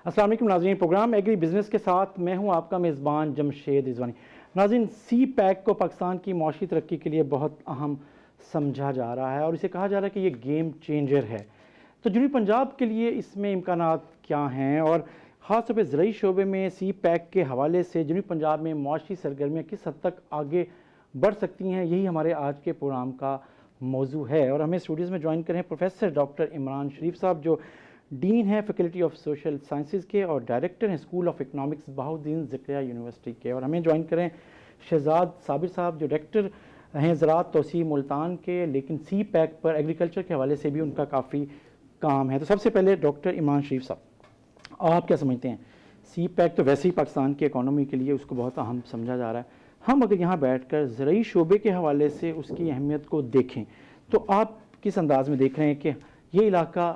अस्सलाम वालेकुम नाज़रीन, प्रोग्राम एग्री बिज़नेस के साथ मैं हूं आपका मेज़बान जमशेद रिजवानी। नाज़रीन, सी पैक को पाकिस्तान की मौशी तरक्की के लिए बहुत अहम समझा जा रहा है और इसे कहा जा रहा है कि ये गेम चेंजर है। तो जनूबी पंजाब के लिए इसमें इम्कानात क्या हैं और ख़ास तौर पर ज़रूरी शोबे में सी पैक के हवाले से जनूबी पंजाब में मौशी सरगर्मियाँ किस हद तक आगे बढ़ सकती हैं, यही हमारे आज के प्रोग्राम का मौजू है। और हमें स्टूडियोज़ में ज्वाइन करें प्रोफेसर डॉक्टर इमरान शरीफ साहब, जो डीन है फैकल्टी ऑफ सोशल साइंसेज के और डायरेक्टर हैं school of economics Bahauddin Zakaria university के। और हमें ज्वाइन करें शहजाद साबिर साहब, जो डायरेक्टर हैं ज़राअत तोसी मुल्तान के, लेकिन सी पैक पर एग्रीकल्चर के हवाले से भी उनका काफ़ी काम है। तो सबसे पहले डॉक्टर इमरान शरीफ साहब, आप क्या समझते हैं? सी पैक तो वैसे ही पाकिस्तान की इकॉनमी के लिए उसको बहुत अहम समझा जा रहा है। हम अगर यहाँ बैठ कर ज़रूरी शोबे के हवाले से उसकी अहमियत को देखें तो आप किस अंदाज में देख रहे हैं कि ये इलाका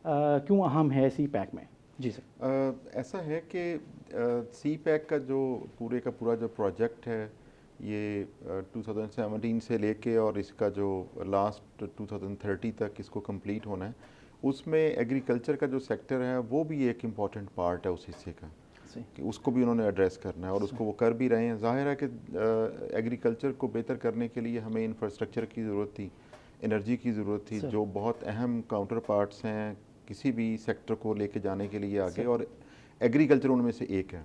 क्यों अहम है सी पैक में? जी सर। ऐसा है कि सी पैक का जो पूरे का पूरा जो प्रोजेक्ट है ये 2017 से लेके और इसका जो लास्ट 2030 तक इसको कंप्लीट होना है, उसमें एग्रीकल्चर का जो सेक्टर है वो भी एक इम्पॉर्टेंट पार्ट है उस हिस्से का, कि उसको भी उन्होंने एड्रेस करना है और उसको वो कर भी रहे हैं। ज़ाहिर है कि एग्रीकल्चर को बेहतर करने के लिए हमें इंफ्रास्ट्रक्चर की ज़रूरत थी, एनर्जी की ज़रूरत थी, जो बहुत अहम काउंटर पार्ट्स हैं किसी भी सेक्टर को लेके जाने के लिए आगे, और एग्रीकल्चर उनमें से एक है।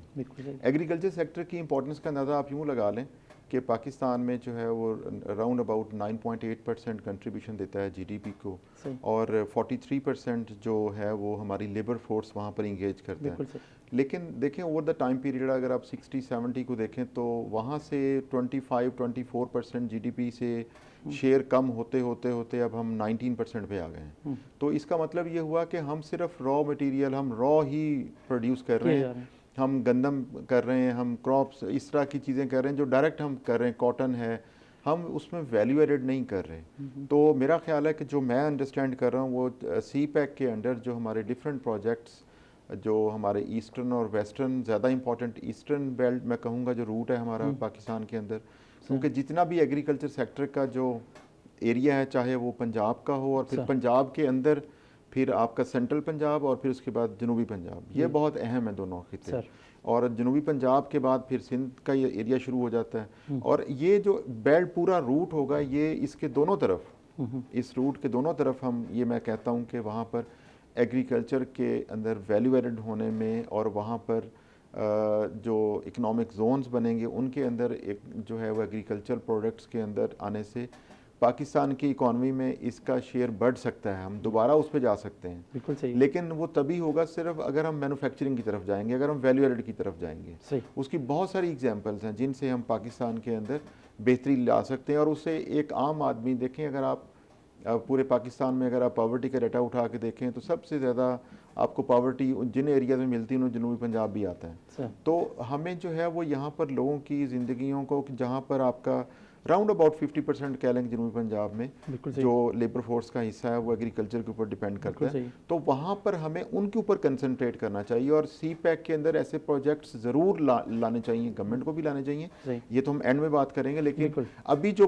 एग्रीकल्चर सेक्टर की इंपॉर्टेंस का अंदाज़ा आप यूँ लगा लें कि पाकिस्तान में जो है वो अराउंड अबाउट 9.8% कंट्रीब्यूशन देता है जीडीपी को, और 43% जो है वो हमारी लेबर फोर्स वहाँ पर इंगेज करता है। लेकिन देखें ओवर द टाइम पीरियड अगर आप 60-70 को देखें तो वहाँ से 25-24% जीडीपी से शेयर कम होते होते होते अब हम 19% पे आ गए हैं। तो इसका मतलब ये हुआ कि हम सिर्फ रॉ मटेरियल, हम रॉ ही प्रोड्यूस कर रहे हैं, हम गंदम कर रहे हैं, हम क्रॉप्स इस तरह की चीज़ें कर रहे हैं जो डायरेक्ट हम कर रहे हैं, कॉटन है, हम उसमें वैल्यू एडेड नहीं कर रहे। तो मेरा ख्याल है कि जो मैं अंडरस्टैंड कर रहा हूँ वो सी पैक के अंडर जो हमारे डिफरेंट प्रोजेक्ट्स, जो हमारे ईस्टर्न और वेस्टर्न, ज़्यादा इंपॉर्टेंट ईस्टर्न बेल्ट मैं कहूँगा जो रूट है हमारा पाकिस्तान के अंदर, क्योंकि जितना भी एग्रीकल्चर सेक्टर का जो एरिया है, चाहे वो पंजाब का हो और फिर पंजाब के अंदर फिर आपका सेंट्रल पंजाब और फिर उसके बाद जनूबी पंजाब, ये बहुत अहम है दोनों खिते। और जनूबी पंजाब के बाद फिर सिंध का ये एरिया शुरू हो जाता है, और ये जो बेल्ट पूरा रूट होगा ये इसके दोनों तरफ, इस रूट के दोनों तरफ हम, ये मैं कहता हूँ कि वहाँ पर एग्रीकल्चर के अंदर वैल्यू एडेड होने में और वहाँ पर जो इकोनॉमिक जोन्स बनेंगे उनके अंदर एक जो है वो एग्रीकल्चर प्रोडक्ट्स के अंदर आने से पाकिस्तान की इकॉनमी में इसका शेयर बढ़ सकता है, हम दोबारा उस पर जा सकते हैं। बिल्कुल सही। लेकिन वो तभी होगा सिर्फ अगर हम मैन्युफैक्चरिंग की तरफ जाएंगे, अगर हम वैल्यू एडेड की तरफ जाएंगे। सही। उसकी बहुत सारी एग्जांपल्स हैं जिनसे हम पाकिस्तान के अंदर बेहतरी ला सकते हैं। और उससे एक आम आदमी, देखें अगर आप पूरे पाकिस्तान में अगर आप पावर्टी का डाटा उठा के देखें तो सबसे ज़्यादा आपको पावर्टी जिन एरियाज़ में मिलती है उनमें जनूबी पंजाब भी आता है। तो हमें जो है वो यहाँ पर लोगों की ज़िंदगियों को, जहाँ पर आपका राउंड अबाउट 50% कह लेंगे जनूबी पंजाब में जो लेबर फोर्स का हिस्सा है वो एग्रीकल्चर के ऊपर डिपेंड करता है, तो वहाँ पर हमें उनके ऊपर कंसंट्रेट करना चाहिए। और सी पैक के अंदर ऐसे प्रोजेक्ट्स ज़रूर लाने चाहिए, गवर्नमेंट को भी लाने चाहिए, ये तो हम एंड में बात करेंगे। लेकिन अभी जो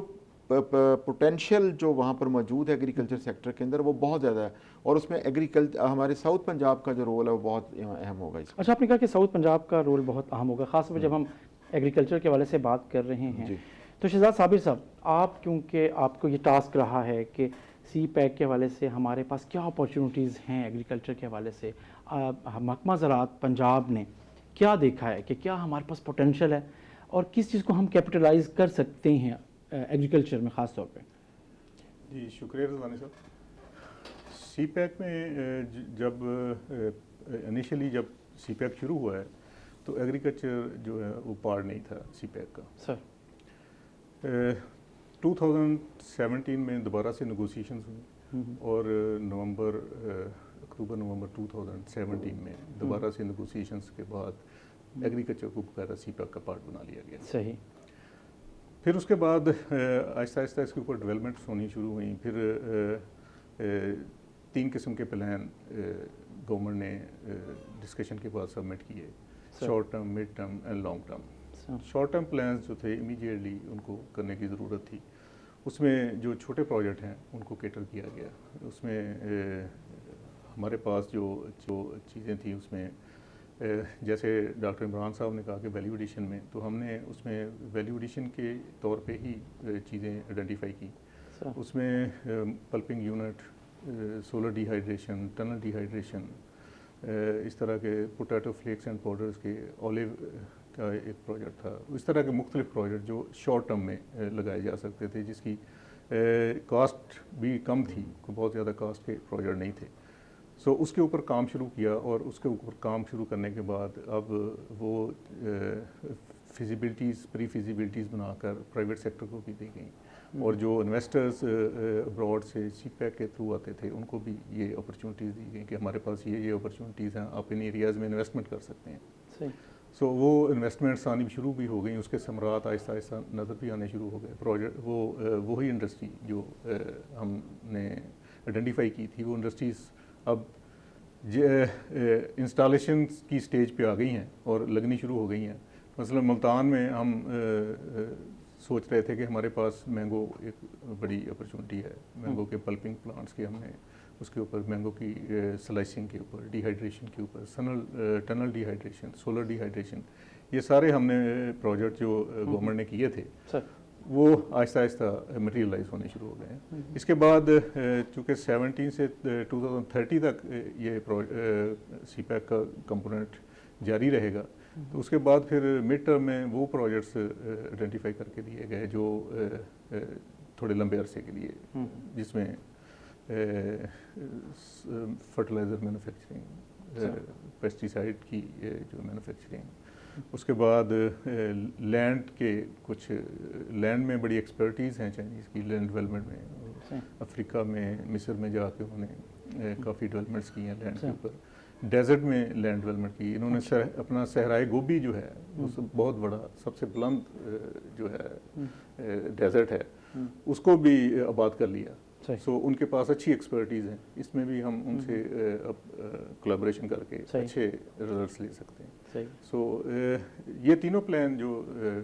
पोटेंशियल जो वहाँ पर मौजूद है एग्रीकल्चर सेक्टर के अंदर वो बहुत ज़्यादा है, और उसमें एग्रीकल्चर, हमारे साउथ पंजाब का जो रोल है वो बहुत अहम होगा इसमें। अच्छा, आपने कहा कि साउथ पंजाब का रोल बहुत अहम होगा, ख़ासतौर पर जब हम एग्रीकल्चर के हवाले से बात कर रहे हैं। तो शहजाद साबिर साहब, आप क्योंकि आपको ये टास्क रहा है कि सी पैक के हवाले से हमारे पास क्या अपॉर्चुनिटीज़ हैं एग्रीकल्चर के हवाले से, महकमा ज़राअत पंजाब ने क्या देखा है कि क्या हमारे पास पोटेंशियल है और किस चीज़ को हम कैपिटलाइज कर सकते हैं एग्रीकल्चर में ख़ास तौर पे? जी शुक्रिया रज़वानी साहब। सी पैक में जब इनिशियली जब सी पैक शुरू हुआ है तो एग्रीकल्चर जो है वो पार्ट नहीं था सी पैक का। सर 2017 में दोबारा से नेगोशिएशंस हुई और अक्टूबर नवंबर 2017 में दोबारा से नेगोशिएशंस के बाद एग्रीकल्चर को बकायदा सी पैक का पार्ट बना लिया गया। सही। फिर उसके बाद आहिस्ता आहिस्ता इसके ऊपर डेवलपमेंट्स होनी शुरू हुई। फिर 3 किस्म के प्लान गवर्नमेंट ने डिस्कशन के बाद सबमिट किए, short term, mid term and long term. Short term plans जो थे इमीडिएटली उनको करने की ज़रूरत थी, उसमें जो छोटे प्रोजेक्ट हैं उनको कैटर किया गया। उसमें हमारे पास जो चीज़ें थी उसमें जैसे डॉक्टर इमरान साहब ने कहा कि वैल्यू एडिशन में, तो हमने उसमें वैल्यू एडिशन के तौर पे ही चीज़ें आइडेंटिफाई की। उसमें pulping unit, solar dehydration, tunnel dehydration, इस तरह के पोटैटो फ्लेक्स एंड पाउडर्स के, ऑलिव का एक प्रोजेक्ट था। इस तरह के मुख्तलिफ प्रोजेक्ट जो शॉर्ट टर्म में लगाए जा सकते थे, जिसकी कॉस्ट भी कम थी, कोई बहुत ज़्यादा कॉस्ट के प्रोजेक्ट नहीं थे। सो उसके ऊपर काम शुरू किया, और उसके ऊपर काम शुरू करने के बाद अब वो फिजिबिलिटीज़, प्री फिजिबिलिटीज़ बनाकर प्राइवेट सेक्टर को भी दी गई, और जो इन्वेस्टर्स अब्रॉड से सीपैक के थ्रू आते थे उनको भी ये अपॉर्चुनिटीज़ दी गई कि हमारे पास ये अपॉर्चुनिटीज़ हैं, आप इन एरियाज़ में इन्वेस्टमेंट कर सकते हैं। सो वो इन्वेस्टमेंट्स आनी शुरू भी हो गई, उसके समरात आहिस्ता आहिस्ता नज़र भी आने शुरू हो गए। प्रोजेक्ट वही इंडस्ट्री जो हमने आइडेंटिफाई की थी, वो इंडस्ट्रीज़ अब इंस्टॉलेशन की स्टेज पे आ गई हैं और लगनी शुरू हो गई हैं। मसलन मुल्तान में हम सोच रहे थे कि हमारे पास मैंगो एक बड़ी अपॉर्चुनिटी है, मैंगो के पल्पिंग प्लांट्स के, हमने उसके ऊपर मैंगो की स्लाइसिंग के ऊपर, डिहाइड्रेशन के ऊपर, टनल डिहाइड्रेशन, सोलर डिहाइड्रेशन, ये सारे हमने प्रोजेक्ट जो गवर्नमेंट ने किए थे वो आहिस्ता आहिस्ता मटेरियलाइज होने शुरू हो गए हैं। इसके बाद चूँकि 17 से 2030 तक ये सीपैक का कंपोनेंट जारी रहेगा, तो उसके बाद फिर मिड टर्म में वो प्रोजेक्ट्स आइडेंटिफाई करके दिए गए जो थोड़े लंबे अरसे के लिए, जिसमें फर्टिलाइज़र मैन्युफैक्चरिंग, पेस्टिसाइड की जो मैन्युफैक्चरिंग, उसके बाद लैंड के कुछ, लैंड में बड़ी एक्सपर्टीज़ हैं चाइनीज़ की लैंड डेवलपमेंट में। अफ्रीका में, मिस्र में जाके उन्होंने काफ़ी डेवलपमेंट्स की हैं लैंड के ऊपर। डेजर्ट में लैंड डेवलपमेंट की इन्होंने। अपना सहराए गोभी जो है वो बहुत बड़ा, सबसे बुलंद जो है डेजर्ट है, उसको भी आबाद कर लिया। सो उनके पास अच्छी एक्सपर्टीज़ है, इसमें भी हम उनसे अब कोलैबोरेशन करके अच्छे रिजल्ट्स ले सकते हैं। सो ये तीनों प्लान जो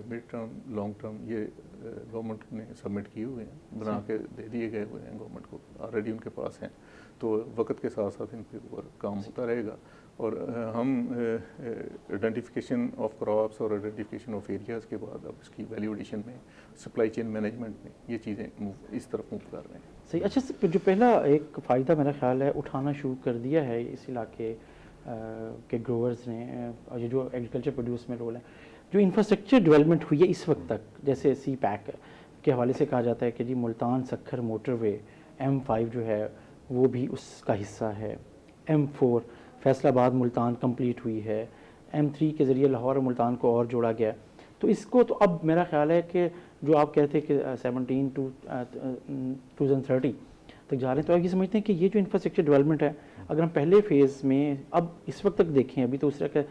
मिड टर्म, लॉन्ग टर्म, ये गवर्नमेंट ने सबमिट किए हुए हैं, बना के दे दिए गए हुए हैं गवर्नमेंट को, ऑलरेडी उनके पास हैं। तो वक्त के साथ साथ इन पे ऊपर काम होता रहेगा, और हम आइडेंटिफिकेशन ऑफ क्रॉप्स और आइडेंटिफिकेशन ऑफ एरियाज़ के बाद अब इसकी वैल्यू एडिशन में, सप्लाई चेन मैनेजमेंट में ये चीज़ें इस तरफ मूव कर रहे हैं। सही। अच्छा, जो पहला एक फ़ायदा मेरा ख्याल है उठाना शुरू कर दिया है इस इलाके के ग्रोवर्स ने, और ये जो एग्रीकल्चर प्रोड्यूस में रोल है, जो इंफ्रास्ट्रक्चर डेवलपमेंट हुई है इस वक्त तक, जैसे सी पैक के हवाले से कहा जाता है कि जी मुल्तान सक्खर मोटरवे M5 जो है वो भी उसका हिस्सा है, M4 फैसलाबाद मुल्तान कंप्लीट हुई है, M3 के ज़रिए लाहौर और मुल्तान को और जोड़ा गया। तो इसको तो अब मेरा ख्याल है कि जो आप कहते हैं कि 17 to 2030 तक जा रहे हैं, तो आप ये समझते हैं कि ये जो इंफ्रास्ट्रक्चर डेवलपमेंट है, अगर हम पहले फेज़ में अब इस वक्त तक देखें, अभी तो उस तरह के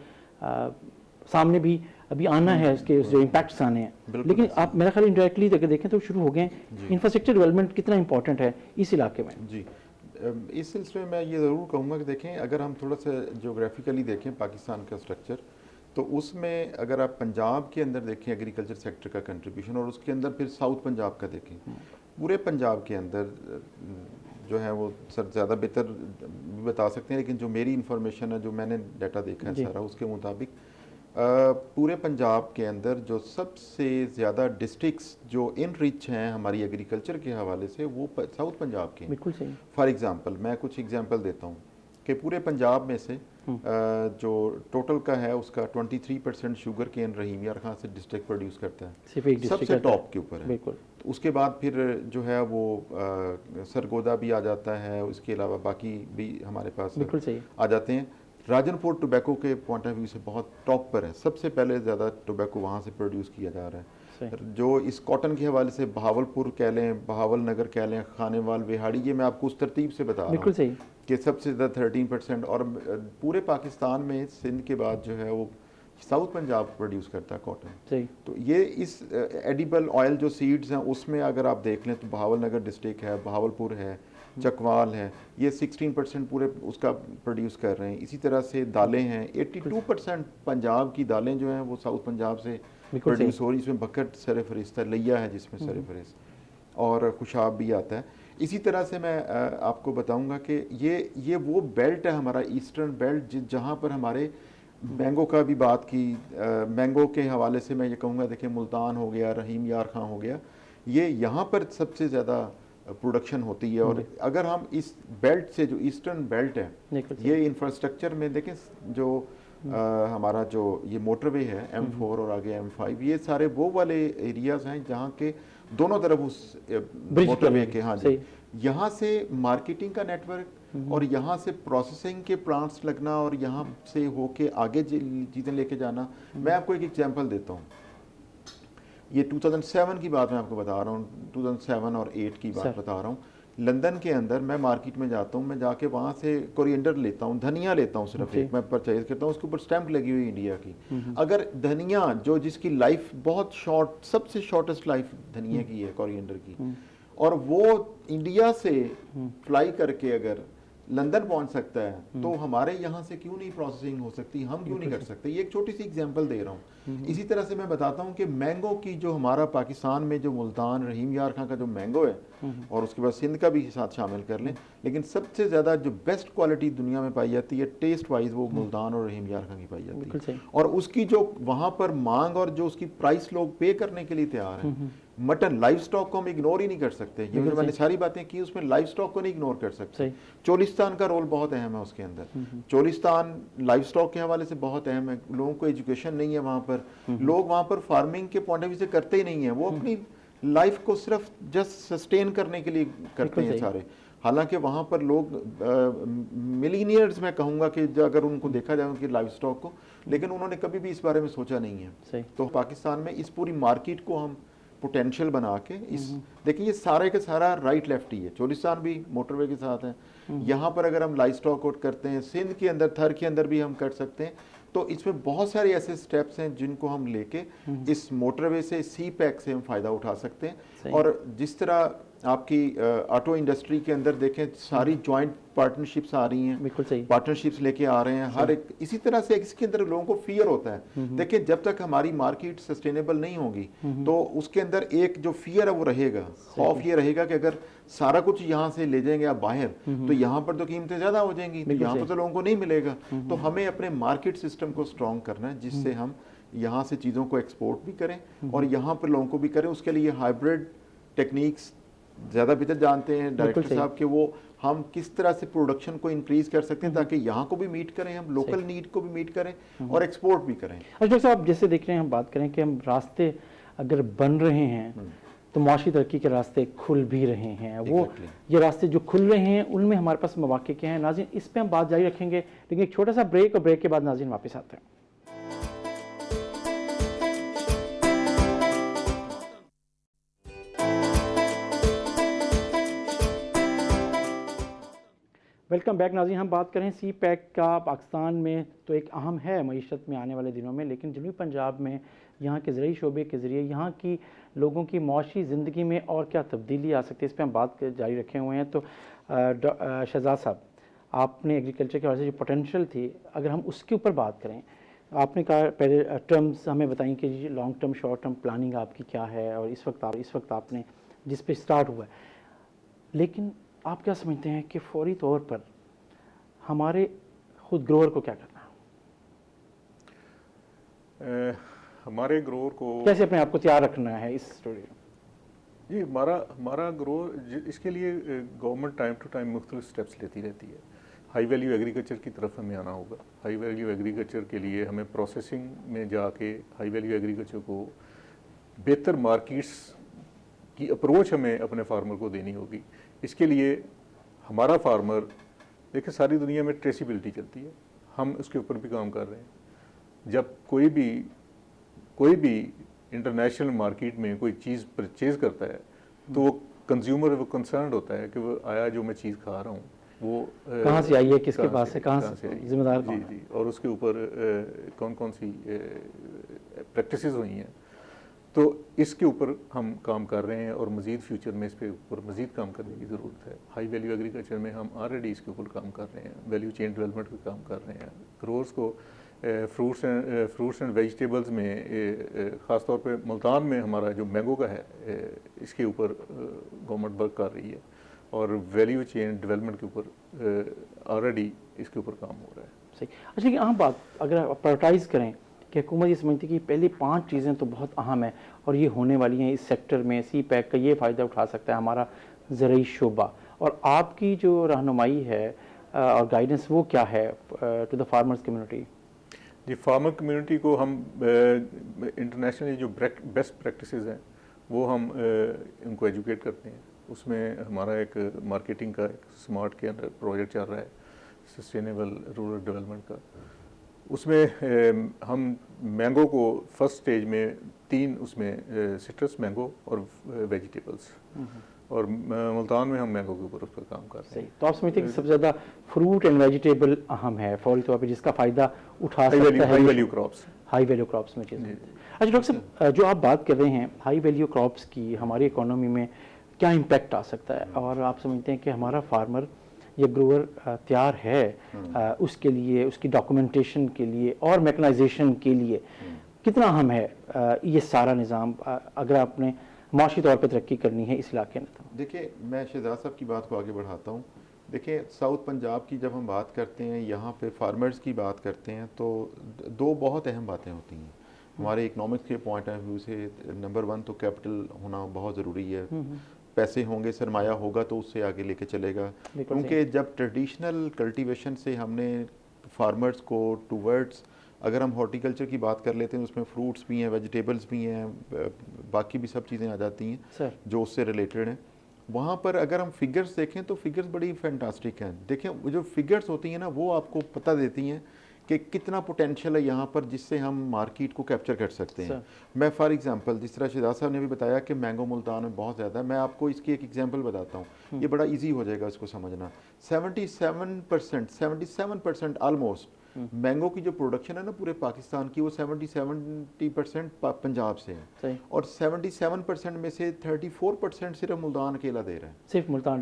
सामने भी अभी आना है, उसके जो इम्पैक्ट्स आने हैं, लेकिन आप मेरा ख्याल इंडायरेक्टली अगर देखें तो शुरू हो गए। इंफ्रास्ट्रक्चर डेवलपमेंट कितना इंपॉर्टेंट है इस इलाके में? जी, इस सिलसिले में मैं ये ज़रूर कहूँगा कि देखें, अगर हम थोड़ा सा जोग्राफिकली देखें पाकिस्तान का स्ट्रक्चर, तो उसमें अगर आप पंजाब के अंदर देखें एग्रीकल्चर सेक्टर का कंट्रीब्यूशन, और उसके अंदर फिर साउथ पंजाब का देखें, पूरे पंजाब के अंदर जो है वो सर ज़्यादा बेहतर भी बता सकते हैं, लेकिन जो मेरी इन्फॉर्मेशन है, जो मैंने डाटा देखा है सारा, उसके मुताबिक पूरे पंजाब के अंदर जो सबसे ज़्यादा डिस्ट्रिक्ट्स जो इन रिच हैं हमारी एग्रीकल्चर के हवाले से, वो साउथ पंजाब के। बिल्कुल सही। फॉर एग्ज़ाम्पल मैं कुछ एग्जांपल देता हूँ कि पूरे पंजाब में से जो टोटल का है उसका 23% शुगर केन रहीम यार खान से डिस्ट्रिक्ट प्रोड्यूस करता है, सबसे टॉप के ऊपर है। तो उसके बाद फिर जो है वो सरगोदा भी आ जाता है, उसके अलावा बाकी भी हमारे पास आ जाते हैं। राजनपुर टोबैको के पॉइंट ऑफ व्यू से बहुत टॉप पर है, सबसे पहले ज़्यादा टोबैको वहाँ से प्रोड्यूस किया जा रहा है। जो इस कॉटन के हवाले से बहावलपुर कह लें, बहावल नगर कह लें, खानेवाल, विहाड़ी, ये मैं आपको उस तरतीब से बता रहा हूँ कि सबसे ज़्यादा 13%, और पूरे पाकिस्तान में सिंध के बाद जो है वो साउथ पंजाब प्रोड्यूस करता है कॉटन। तो ये इस एडिबल ऑयल जो सीड्स हैं उसमें अगर आप देख लें तो बहावल नगर डिस्ट्रिक्ट है, बहावलपुर है, चकवाल है, ये 16% पूरे उसका प्रोड्यूस कर रहे हैं। इसी तरह से दालें हैं, 82% पंजाब की दालें जो हैं वो साउथ पंजाब से प्रोड्यूस हो रही। इसमें बकट सरफरिस्त है, लिया है जिसमें सरफरिस्त, और खुशाब भी आता है। इसी तरह से मैं आपको बताऊंगा कि ये वो बेल्ट है हमारा ईस्टर्न बेल्ट, जहाँ पर हमारे मैंगो का भी बात की, मैंगो के हवाले से मैं ये कहूँगा, देखिए मुल्तान हो गया, रहीम यार खां हो गया, ये यहाँ पर सबसे ज़्यादा प्रोडक्शन होती है। और अगर हम इस बेल्ट से, जो ईस्टर्न बेल्ट है, ये इंफ्रास्ट्रक्चर में देखें, जो हमारा जो ये मोटरवे है M4 और आगे M5, ये सारे वो वाले एरियाज़ हैं जहाँ के दोनों तरफ उस मोटरवे के, हाँ जी, यहाँ से मार्केटिंग का नेटवर्क और यहाँ से प्रोसेसिंग के प्लांट्स लगना और यहाँ से होके आगे चीज़ें लेके जाना। मैं आपको एक एग्जांपल देता हूँ, ये 2007 की बात मैं आपको बता रहा हूँ, 2007 और 8 की बात बता रहा हूँ। लंदन के अंदर मैं मार्केट में जाता हूँ, मैं जाके वहाँ से कोरिएंडर लेता हूँ, धनिया लेता हूँ, सिर्फ एक मैं परचेज करता हूँ, उसके ऊपर स्टैंप लगी हुई इंडिया की। अगर धनिया जो जिसकी लाइफ बहुत शॉर्ट, सबसे शॉर्टेस्ट लाइफ धनिया की है, कोरिएंडर की, और वो इंडिया से फ्लाई करके अगर लंदन पहुंच सकता है, तो हमारे यहाँ से क्यों नहीं प्रोसेसिंग हो सकती, हम क्यों नहीं कर सकते? ये एक छोटी सी एग्जांपल दे रहा हूँ। इसी तरह से मैं बताता हूँ कि मैंगो की जो हमारा पाकिस्तान में जो मुल्तान रहीम यार खां का जो मैंगो है, और उसके बाद सिंध का भी साथ शामिल कर लें, लेकिन सबसे ज़्यादा जो बेस्ट क्वालिटी दुनिया में पाई जाती है टेस्ट वाइज, वो मुल्तान और रहीम यार खां की पाई जाती है। और उसकी जो वहाँ पर मांग और जो उसकी प्राइस लोग पे करने के लिए तैयार हैं, मटन लाइव स्टॉक को हम इग्नोर ही नहीं कर सकते। ये जो मैंने सारी बातें की, उसमें लाइव स्टॉक को नहीं इग्नोर कर सकते। चोलिस्तान का रोल बहुत अहम है उसके अंदर। चोलिस्तान लाइव स्टॉक के हवाले से बहुत अहम है। लोगों को एजुकेशन नहीं है वहाँ पर, लोग वहाँ पर फार्मिंग के पॉइंट ऑफ व्यू से करते ही नहीं है, वो अपनी लाइफ को सिर्फ जस्ट सस्टेन करने के लिए करते हैं सारे। हालांकि वहाँ पर लोग मिलीनियर्स, मैं कहूँगा कि अगर उनको देखा जाए उनकी लाइफ स्टॉक को, लेकिन उन्होंने कभी भी इस बारे में सोचा नहीं है। तो पाकिस्तान में इस पूरी मार्केट को हम पोटेंशियल बना के इस, देखिए ये सारे का सारा राइट लेफ्ट ही है। चोलिस्तान भी मोटरवे के साथ है, यहाँ पर अगर हम लाइव स्टॉक आउट करते हैं, सिंध के अंदर, थर के अंदर भी हम कर सकते हैं। तो इसमें बहुत सारे ऐसे स्टेप्स हैं जिनको हम लेके इस मोटरवे से, सी पैक से हम फ़ायदा उठा सकते हैं। और जिस तरह आपकी ऑटो इंडस्ट्री के अंदर देखें, सारी जॉइंट पार्टनरशिप्स आ रही हैं, बिल्कुल सही, पार्टनरशिप्स लेके आ रहे हैं हर एक। इसी तरह से इसके अंदर लोगों को फियर होता है। देखिए जब तक हमारी मार्केट सस्टेनेबल नहीं होगी, तो उसके अंदर एक जो फियर है वो रहेगा, खौफ ये रहेगा कि अगर सारा कुछ यहाँ से ले जाएंगे आप बाहर, तो यहाँ पर तो कीमतें ज़्यादा हो जाएंगी, तो यहाँ पर तो लोगों को नहीं मिलेगा। तो हमें अपने मार्केट सिस्टम को स्ट्रॉन्ग करना है, जिससे हम यहाँ से चीज़ों को एक्सपोर्ट भी करें और यहाँ पर लोगों को भी करें। उसके लिए हाइब्रिड टेक्निक्स ज़्यादा बेहतर जानते हैं डायरेक्टर साहब कि वो हम किस तरह से प्रोडक्शन को इंक्रीज कर सकते हैं, ताकि यहाँ को भी मीट करें, हम लोकल नीड को भी मीट करें और एक्सपोर्ट भी करें। अच्छा साहब, जैसे देख रहे हैं, हम बात करें कि हम रास्ते अगर बन रहे हैं तो माशी तरक्की के रास्ते खुल भी रहे हैं। वो ये रास्ते जो खुल रहे हैं उनमें हमारे पास मौके क्या हैं? नाज़रीन, इस पर हम बात जारी रखेंगे, लेकिन एक छोटा सा ब्रेक, और ब्रेक के बाद नाज़रीन वापस आते हैं। वेलकम बैक नाज़रीन। हम बात करें सी पैक का। पाकिस्तान में तो एक अहम है मईशत में आने वाले दिनों में, लेकिन जनूबी पंजाब में यहाँ के ज़रिए शोबे के ज़रिए यहाँ की लोगों की मौशी ज़िंदगी में और क्या तब्दीली आ सकती है, इस पर हम बात जारी रखे हुए हैं। तो शहजाद साहब, आपने एग्रीकल्चर के हवाले से जो पोटेंशियल थी, अगर हम उसके ऊपर बात करें, आपने कहा पहले टर्म्स हमें बताएं कि long term, short term planning आपकी क्या है, और इस वक्त आपने जिस पे स्टार्ट हुआ है, लेकिन आप क्या समझते हैं कि फौरी तौर पर हमारे खुद ग्रोअर को क्या करना है? हमारे ग्रोअर को कैसे अपने आप को तैयार रखना है इस स्टोरी में? जी, हमारा ग्रोअर, इसके लिए गवर्नमेंट टाइम टू टाइम मुख्तलिफ स्टेप्स लेती रहती है। हाई वैल्यू एग्रीकल्चर की तरफ हमें आना होगा। हाई वैल्यू एग्रीकल्चर के लिए हमें प्रोसेसिंग में जाके हाई वैल्यू एग्रीकल्चर को बेहतर मार्केट्स की अप्रोच हमें अपने फार्मर को देनी होगी। इसके लिए हमारा फार्मर, देखिए सारी दुनिया में ट्रेसिबिलिटी चलती है, हम उसके ऊपर भी काम कर रहे हैं। जब कोई भी इंटरनेशनल मार्केट में कोई चीज़ परचेज करता है, तो वो कंज्यूमर वो कंसर्न होता है कि वो आया जो मैं चीज़ खा रहा हूँ वो कहाँ से आई है, किसके पास से, कहाँ से जिम्मेदार कौन है? जी, और उसके ऊपर कौन कौन सी प्रैक्टिसेस हुई हैं। तो इसके ऊपर हम काम कर रहे हैं और मज़ीद फ्यूचर में इस पे ऊपर मज़ीद काम करने की ज़रूरत है। हाई वैल्यू एग्रीकल्चर में हम ऑलरेडी इसके ऊपर काम कर रहे हैं, वैल्यू चेन डेवलपमेंट पे काम कर रहे हैं। ग्रोअर्स को फ्रूट्स एंड वेजिटेबल्स में, ख़ास तौर पे मुल्तान में हमारा जो मैंगो का है, इसके ऊपर गवर्नमेंट वर्क कर रही है और वैल्यू चेन डेवलपमेंट के ऊपर ऑलरेडी इसके ऊपर काम हो रहा है। सही। अच्छा, कि आम बात अगर आप प्रायोरिटाइज करें कि हुकूमत ये समझती है कि पहली 5 चीज़ें तो बहुत अहम है और ये होने वाली हैं इस सेक्टर में, सी पैक का ये फ़ायदा उठा सकता है हमारा ज़रूरी शोबा, और आपकी जो रहनुमाई है और गाइडेंस वो क्या है टू द फार्मर्स कम्युनिटी? जी, फार्मर कम्युनिटी को हम इंटरनेशनली जो बेस्ट प्रैक्टिसेस हैं वो हम उनको एजुकेट करते हैं। उसमें हमारा एक मार्केटिंग का एक स्मार्ट के अंदर प्रोजेक्ट चल रहा है, सस्टेनेबल रूरल डेवलपमेंट का। उसमें हम मैंगो को फर्स्ट स्टेज में 3 उसमें सिट्रस, मैंगो और वेजिटेबल्स, और मुल्तान में हम मैंगो के ऊपर उसका काम कर रहे सही। हैं। तो आप समझते हैं कि सबसे ज़्यादा फ्रूट एंड वेजिटेबल अहम है फौरी तौर पे, जिसका फ़ायदा उठा हाई सकता है value crops. High value crops में चीज़। अच्छा डॉक्टर साहब, जो आप बात कर रहे हैं हाई वैल्यू क्रॉप्स की, हमारी इकोनॉमी में क्या इम्पैक्ट आ सकता है, और आप समझते हैं कि हमारा फार्मर या ग्रोअर तैयार है उसके लिए, उसकी डॉक्यूमेंटेशन के लिए और मैकेनाइजेशन के लिए कितना अहम है ये सारा निज़ाम अगर आपने माशी तौर पे तरक्की करनी है इस इलाके में? तो देखिए, मैं शहजाद साहब की बात को आगे बढ़ाता हूँ। देखिए, साउथ पंजाब की जब हम बात करते हैं, यहाँ पे फार्मर्स की बात करते हैं, तो 2 बहुत अहम बातें होती हैं हमारे इकोनॉमिक्स के पॉइंट ऑफ व्यू से। नंबर 1 तो कैपिटल होना बहुत ज़रूरी है। पैसे होंगे, सरमाया होगा तो उससे आगे लेके चलेगा। क्योंकि जब ट्रेडिशनल कल्टीवेशन से हमने फार्मर्स को टूवर्ड्स, अगर हम हॉर्टिकल्चर की बात कर लेते हैं उसमें फ्रूट्स भी हैं, वेजिटेबल्स भी हैं, बाकी भी सब चीज़ें आ जाती हैं जो उससे रिलेटेड हैं। वहाँ पर अगर हम फिगर्स देखें तो फिगर्स बड़ी फैंटास्टिक हैं। देखें, वो जो फिगर्स होती हैं ना, वो आपको पता देती हैं कि कितना पोटेंशियल है यहाँ पर, जिससे हम मार्केट को कैप्चर कर सकते हैं। मैं फॉर एग्जांपल, जिस तरह शहजाद साहब ने भी बताया कि मैंगो मुल्तान में बहुत ज़्यादा है, मैं आपको इसकी एक एग्जांपल बताता हूँ, ये बड़ा इजी हो जाएगा इसको समझना। 77% ऑलमोस्ट मैंगो की जो प्रोडक्शन है ना पूरे पाकिस्तान की, वो 70% पंजाब से है, और 77% में से 34% सिर्फ मुल्तान अकेला दे रहा है, सिर्फ मुल्तान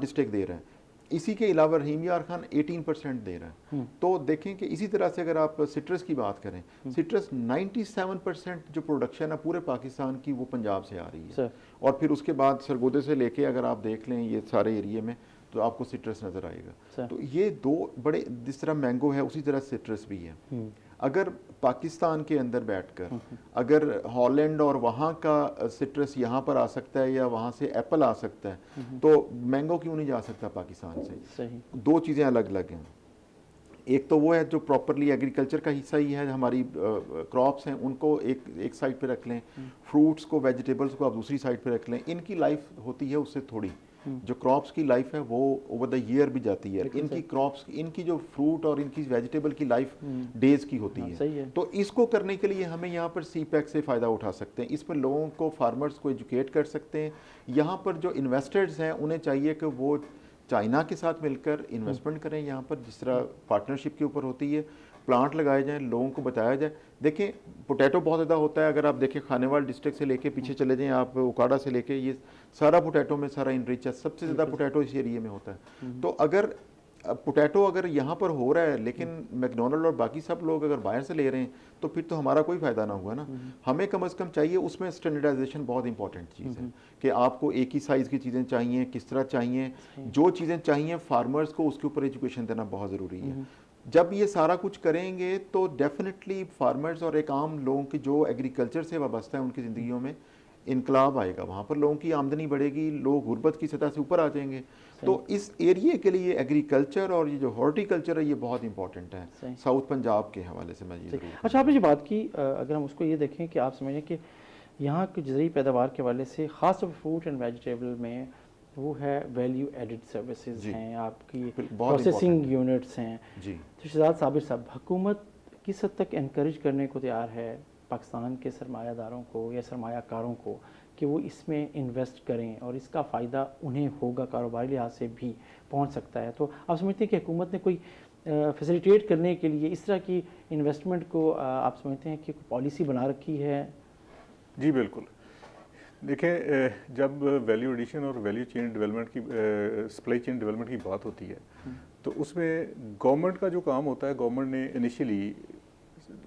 डिस्ट्रिक्ट दे रहा है। इसी के अलावा रहीम यार खान 18% दे रहा है। तो देखें कि इसी तरह से अगर आप सिट्रस की बात करें, सिट्रस 97% जो प्रोडक्शन है पूरे पाकिस्तान की, वो पंजाब से आ रही है। और फिर उसके बाद सरगोदे से लेके अगर आप देख लें ये सारे एरिए में, तो आपको सिट्रस नज़र आएगा। तो ये 2 बड़े, जिस तरह मैंगो है उसी तरह सिट्रस भी है। अगर पाकिस्तान के अंदर बैठकर अगर हॉलैंड और वहाँ का सिट्रस यहाँ पर आ सकता है या वहाँ से एप्पल आ सकता है, तो मैंगो क्यों नहीं जा सकता पाकिस्तान से? सही। 2 चीज़ें अलग अलग हैं। एक तो वो है जो प्रॉपरली एग्रीकल्चर का हिस्सा ही है, हमारी क्रॉप्स हैं उनको एक साइड पे रख लें, फ्रूट्स को, वेजिटेबल्स को आप दूसरी साइड पे रख लें। इनकी लाइफ होती है उससे थोड़ी, जो क्रॉप्स की लाइफ है वो ओवर द ईयर भी जाती है। इनकी क्रॉप्स, इनकी जो फ्रूट और इनकी वेजिटेबल की लाइफ डेज की होती है। तो इसको करने के लिए हमें यहाँ पर सी पैक से फ़ायदा उठा सकते हैं। इसमें लोगों को, फार्मर्स को एजुकेट कर सकते हैं। यहाँ पर जो इन्वेस्टर्स हैं उन्हें चाहिए कि वो चाइना के साथ मिलकर इन्वेस्टमेंट करें यहाँ पर, जिस तरह पार्टनरशिप के ऊपर होती है, प्लांट लगाए जाएं, लोगों को बताया जाए। देखें, पोटैटो बहुत ज़्यादा होता है। अगर आप देखें खानेवाल डिस्ट्रिक्ट से लेके पीछे चले जाएं आप, उकाड़ा से लेके, ये सारा पोटैटो में सारा इनरिच है, सबसे ज़्यादा पोटैटो इस एरिए में होता है। तो अगर पोटैटो अगर यहाँ पर हो रहा है, लेकिन मैकडोनल्ड और बाकी सब लोग अगर बाहर से ले रहे हैं, तो फिर तो हमारा कोई फ़ायदा ना हुआ ना। हमें कम से कम चाहिए, उसमें स्टैंडर्डाइजेशन बहुत इंपॉर्टेंट चीज़ है कि आपको एक ही साइज़ की चीज़ें चाहिए, किस तरह चाहिए, जो चीज़ें चाहिए फार्मर्स को, उसके ऊपर एजुकेशन देना बहुत ज़रूरी है। जब ये सारा कुछ करेंगे तो डेफिनेटली फार्मर्स और एक आम लोगों की जो एग्रीकल्चर से वाबस्ता है उनकी ज़िंदगियों में इनकलाब आएगा। वहाँ पर लोगों की आमदनी बढ़ेगी, लोग गुर्बत की सतह से ऊपर आ जाएंगे। तो इस एरिए के लिए एग्रीकल्चर और ये जो हॉर्टिकल्चर है ये बहुत इंपॉर्टेंट है साउथ पंजाब के हवाले से। मैं ये अच्छा, आपने जो बात की, अगर हम उसको ये देखें कि आप समझें कि यहाँ की ज़रूरी पैदावार के हवाले से ख़ास तौर पर फ्रूट एंड वेजिटेबल में वो है वैल्यू एडिड सर्विसेज हैं, आपकी प्रोसेसिंग यूनिट्स हैं जी। तो शहजाद साबिर साहब, हुकूमत किस हद तक इनकरेज करने को तैयार है पाकिस्तान के सरमायादारों को या सरमायाकारों को कि वो इसमें इन्वेस्ट करें और इसका फ़ायदा उन्हें होगा, कारोबारी लिहाज से भी पहुंच सकता है? तो आप समझते हैं कि हुकूमत ने कोई फैसिलिटेट करने के लिए इस तरह की इन्वेस्टमेंट को आप समझते हैं कि कोई पॉलिसी बना रखी है? जी बिल्कुल। देखें, जब वैल्यू एडिशन और वैल्यू चेन डेवलपमेंट की, सप्लाई चेन डेवलपमेंट की बात होती है, तो उसमें गवर्नमेंट का जो काम होता है, गवर्नमेंट ने इनिशियली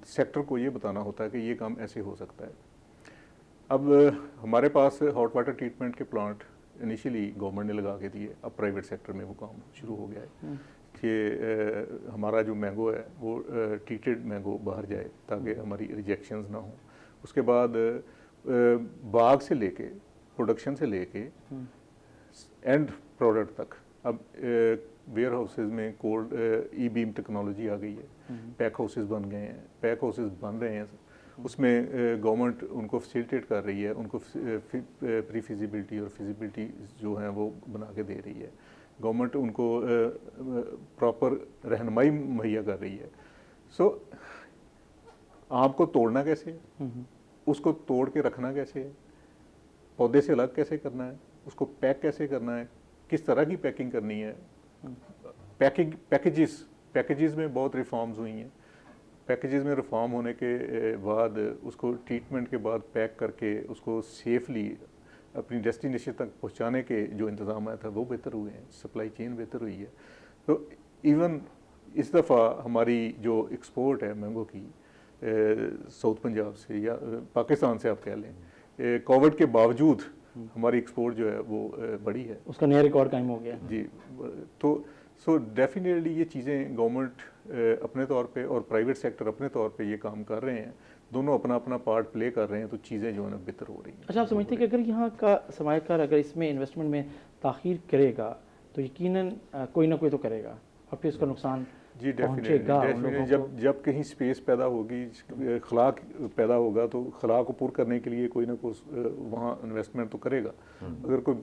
सेक्टर को ये बताना होता है कि ये काम ऐसे हो सकता है। अब हमारे पास हॉट वाटर ट्रीटमेंट के प्लांट इनिशियली गवर्नमेंट ने लगा के दिए, अब प्राइवेट सेक्टर में वो काम शुरू हो गया है। कि हमारा जो मैंगो है वो ट्रीटेड मैंगो बाहर जाए ताकि हमारी रिजेक्शंस ना हो। उसके बाद बाग से लेके प्रोडक्शन से लेके एंड प्रोडक्ट तक अब वेयर हाउसेज में कोल्ड ई बीम टेक्नोलॉजी आ गई है, पैक हाउसेज बन गए हैं, पैक हाउसेज बन रहे हैं, उसमें गवर्नमेंट उनको फैसिलिटेट कर रही है, उनको प्री फिजिबिलिटी और फिजिबिलिटी जो है वो बना के दे रही है, गवर्नमेंट उनको प्रॉपर रहनुमाई मुहैया कर रही है। सो आम को तोड़ना कैसे है, उसको तोड़ के रखना कैसे है, पौधे से अलग कैसे करना है, उसको पैक कैसे करना है, किस तरह की पैकिंग करनी है, पैकेजेस में बहुत रिफॉर्म्स हुई हैं। पैकेजेस में रिफॉर्म होने के बाद उसको ट्रीटमेंट के बाद पैक करके उसको सेफली अपनी डेस्टिनेशन तक पहुंचाने के जो इंतजाम था वो बेहतर हुए हैं, सप्लाई चेन बेहतर हुई है। तो इवन इस दफ़ा हमारी जो एक्सपोर्ट है मैंगो की साउथ पंजाब से या पाकिस्तान से आप कह लें, कोविड के बावजूद हमारी एक्सपोर्ट जो है वो बड़ी है, उसका नया रिकॉर्ड कायम हो गया जी। तो सो डेफिनेटली ये चीज़ें गवर्नमेंट अपने तौर पे और प्राइवेट सेक्टर अपने तौर पे ये काम कर रहे हैं, दोनों अपना अपना पार्ट प्ले कर रहे हैं, तो चीज़ें जो है ना बेहतर हो रही हैं। अच्छा, आप समझते हैं कि अगर यहाँ का सरमायाकार अगर इसमें इन्वेस्टमेंट में ताख़ीर करेगा तो यकीनन कोई ना कोई तो करेगा और फिर उसका नुकसान जी डेफिनेटली जब कहीं स्पेस पैदा होगी, खला पैदा होगा, तो खला को पूरा करने के लिए कोई ना कोई वहाँ इन्वेस्टमेंट तो करेगा। अगर कोई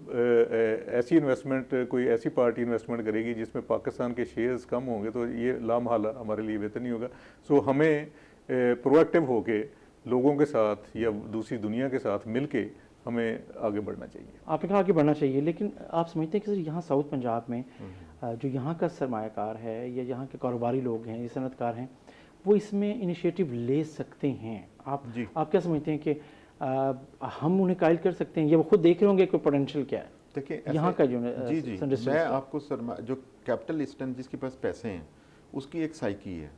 ऐसी इन्वेस्टमेंट, कोई ऐसी पार्टी इन्वेस्टमेंट करेगी जिसमें पाकिस्तान के शेयर्स कम होंगे तो ये लामहला हमारे लिए बेहतर नहीं होगा। सो हमें प्रोएक्टिव होके लोगों के साथ या दूसरी दुनिया के साथ मिल के हमें आगे बढ़ना चाहिए। आपने कहा आगे बढ़ना चाहिए, लेकिन आप समझते हैं कि सर यहाँ साउथ पंजाब में जो यहाँ का सरमायाकार है या यहाँ के कारोबारी लोग हैं, ये सनतकार हैं, वो इसमें इनिशिएटिव ले सकते हैं? आप क्या समझते हैं कि हम उन्हें गाइड कर सकते हैं या वो खुद देख रहे होंगे कोई पोटेंशियल क्या है? देखिए यहाँ का जो जी मैं आपको जो कैपिटलिस्ट हैं जिसके पास पैसे हैं उसकी एक साइकी है,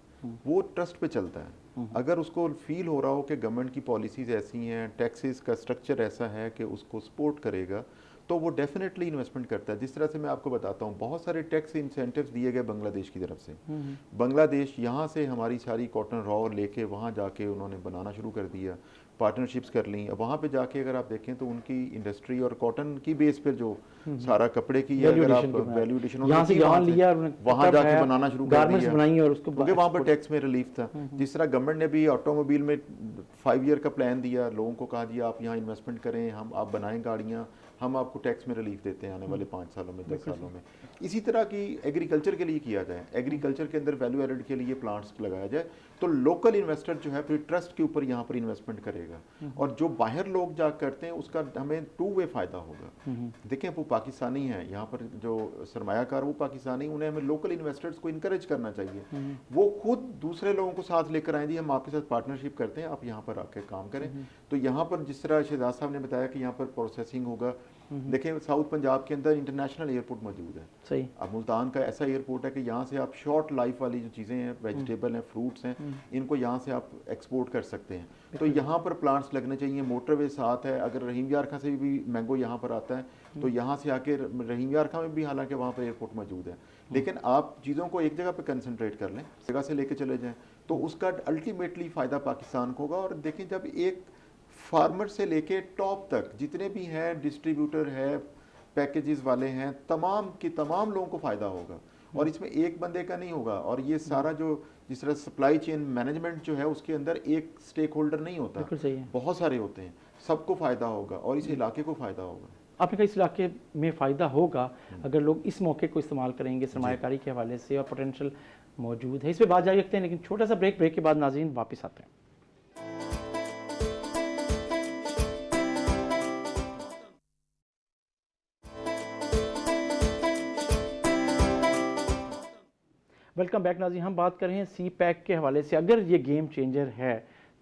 वो ट्रस्ट पे चलता है। अगर उसको फील हो रहा हो कि गवर्नमेंट की पॉलिसीज़ ऐसी हैं, टैक्सेस का स्ट्रक्चर ऐसा है कि उसको सपोर्ट करेगा, तो वो डेफिनेटली इन्वेस्टमेंट करता है। जिस तरह से मैं आपको बताता हूँ, बहुत सारे टैक्स इंसेंटिव्स दिए गए बांग्लादेश की तरफ से। बांग्लादेश यहाँ से हमारी सारी कॉटन रॉ लेके वहाँ जाके उन्होंने बनाना शुरू कर दिया, पार्टनरशिप्स कर ली। अब वहाँ पे जाके अगर आप देखें तो उनकी इंडस्ट्री और कॉटन की बेस पर जो सारा कपड़े की अगर आप वैल्यू एडिशन वहाँ जाके बनाना शुरू कर दिया, क्योंकि वहाँ पर टैक्स में रिलीफ था। जिस तरह गवर्नमेंट ने भी ऑटोमोबाइल में 5 ईयर का प्लान दिया, लोगों को कहा दिया आप यहाँ इन्वेस्टमेंट करें, आप बनाएं गाड़ियाँ, हम आपको टैक्स में रिलीफ देते हैं आने वाले 5 सालों में, 10 सालों में। इसी तरह की एग्रीकल्चर के लिए किया जाए, एग्रीकल्चर के अंदर वैल्यू एडेड के लिए प्लांट्स लगाया जाए, तो लोकल इन्वेस्टर जो है फिर ट्रस्ट के ऊपर यहाँ पर इन्वेस्टमेंट करेगा, और जो बाहर लोग जा करते हैं उसका हमें 2 वे फायदा होगा। देखें वो पाकिस्तानी है, यहाँ पर जो सरमायाकार वो पाकिस्तानी, उन्हें हमें लोकल इन्वेस्टर्स को इनकरेज करना चाहिए, वो खुद दूसरे लोगों को साथ लेकर आए, जी हम आपके साथ पार्टनरशिप करते हैं, आप यहाँ पर आके काम करें। तो यहाँ पर जिस तरह शहजाद साहब ने बताया कि यहाँ पर प्रोसेसिंग होगा, देखें साउथ पंजाब के अंदर इंटरनेशनल एयरपोर्ट मौजूद है। सही। अब मुल्तान का ऐसा एयरपोर्ट है कि यहाँ से आप शॉर्ट लाइफ वाली जो चीज़ें हैं, वेजिटेबल हैं, फ्रूट्स हैं, इनको यहाँ से आप एक्सपोर्ट कर सकते हैं। तो यहाँ पर प्लांट्स लगने चाहिए, मोटरवे साथ है। अगर रहीम यार खां से भी मैंगो यहाँ पर आता है तो यहाँ से आके रहीम यार खां में भी हालांकि वहाँ पर एयरपोर्ट मौजूद है, लेकिन आप चीज़ों को एक जगह पर कंसनट्रेट कर लें, जगह से लेके चले जाएँ, तो उसका अल्टीमेटली फ़ायदा पाकिस्तान को होगा। और देखें जब एक फार्मर से लेके टॉप तक जितने भी हैं, डिस्ट्रीब्यूटर है, पैकेजेस वाले हैं, तमाम के तमाम लोगों को फ़ायदा होगा, और इसमें एक बंदे का नहीं होगा। और ये सारा जो जिस तरह सप्लाई चेन मैनेजमेंट जो है उसके अंदर एक स्टेक होल्डर नहीं होता, बहुत सारे होते हैं, सबको फ़ायदा होगा और इस इलाके को फ़ायदा होगा। आपने कहा इस इलाके में फ़ायदा होगा अगर लोग इस मौके को इस्तेमाल करेंगे सरमायाकारी के हवाले से, और पोटेंशियल मौजूद है। इस पर बात जारी रखते हैं, लेकिन छोटा सा ब्रेक के बाद नाज़रीन वापस आते हैं। वेलकम बैक नाज़रीन, हम बात कर रहे हैं सी पैक के हवाले से। अगर ये गेम चेंजर है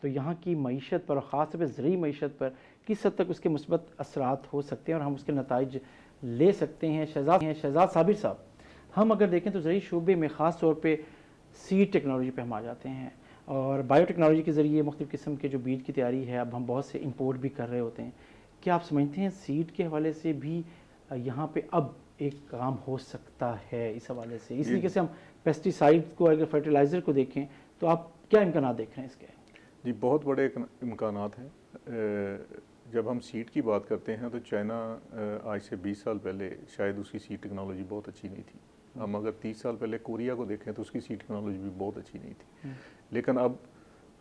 तो यहाँ की मईशत पर, ख़ास तौर पर ज़रूरी मईशत पर किस हद तक उसके मुस्बत असरात हो सकते हैं और हम उसके नताइज ले सकते हैं। शहजाद साबिर साहब, हम अगर देखें तो ज़रूरी शोबे में ख़ास तौर पर सीड टेक्नोलॉजी पर हम आ जाते हैं, और बायोटेक्नोलॉजी के ज़रिए मुख्तलिफ़ किस्म के जो बीज की तैयारी है, अब हम बहुत से इंपोर्ट भी कर रहे होते हैं। क्या आप समझते हैं सीड के हवाले से भी यहाँ पे अब एक काम हो सकता है इस हवाले से? इस तरीके से हम पेस्टिसाइड को अगर फर्टिलाइज़र को देखें तो आप क्या इम्कान देख रहे हैं इसके? जी बहुत बड़े इम्कानात हैं। जब हम सीड की बात करते हैं तो चाइना आज से 20 साल पहले शायद उसकी सीड टेक्नोलॉजी बहुत अच्छी नहीं थी। हम अगर 30 साल पहले कोरिया को देखें तो उसकी सीड टेक्नोलॉजी भी बहुत अच्छी नहीं थी। लेकिन अब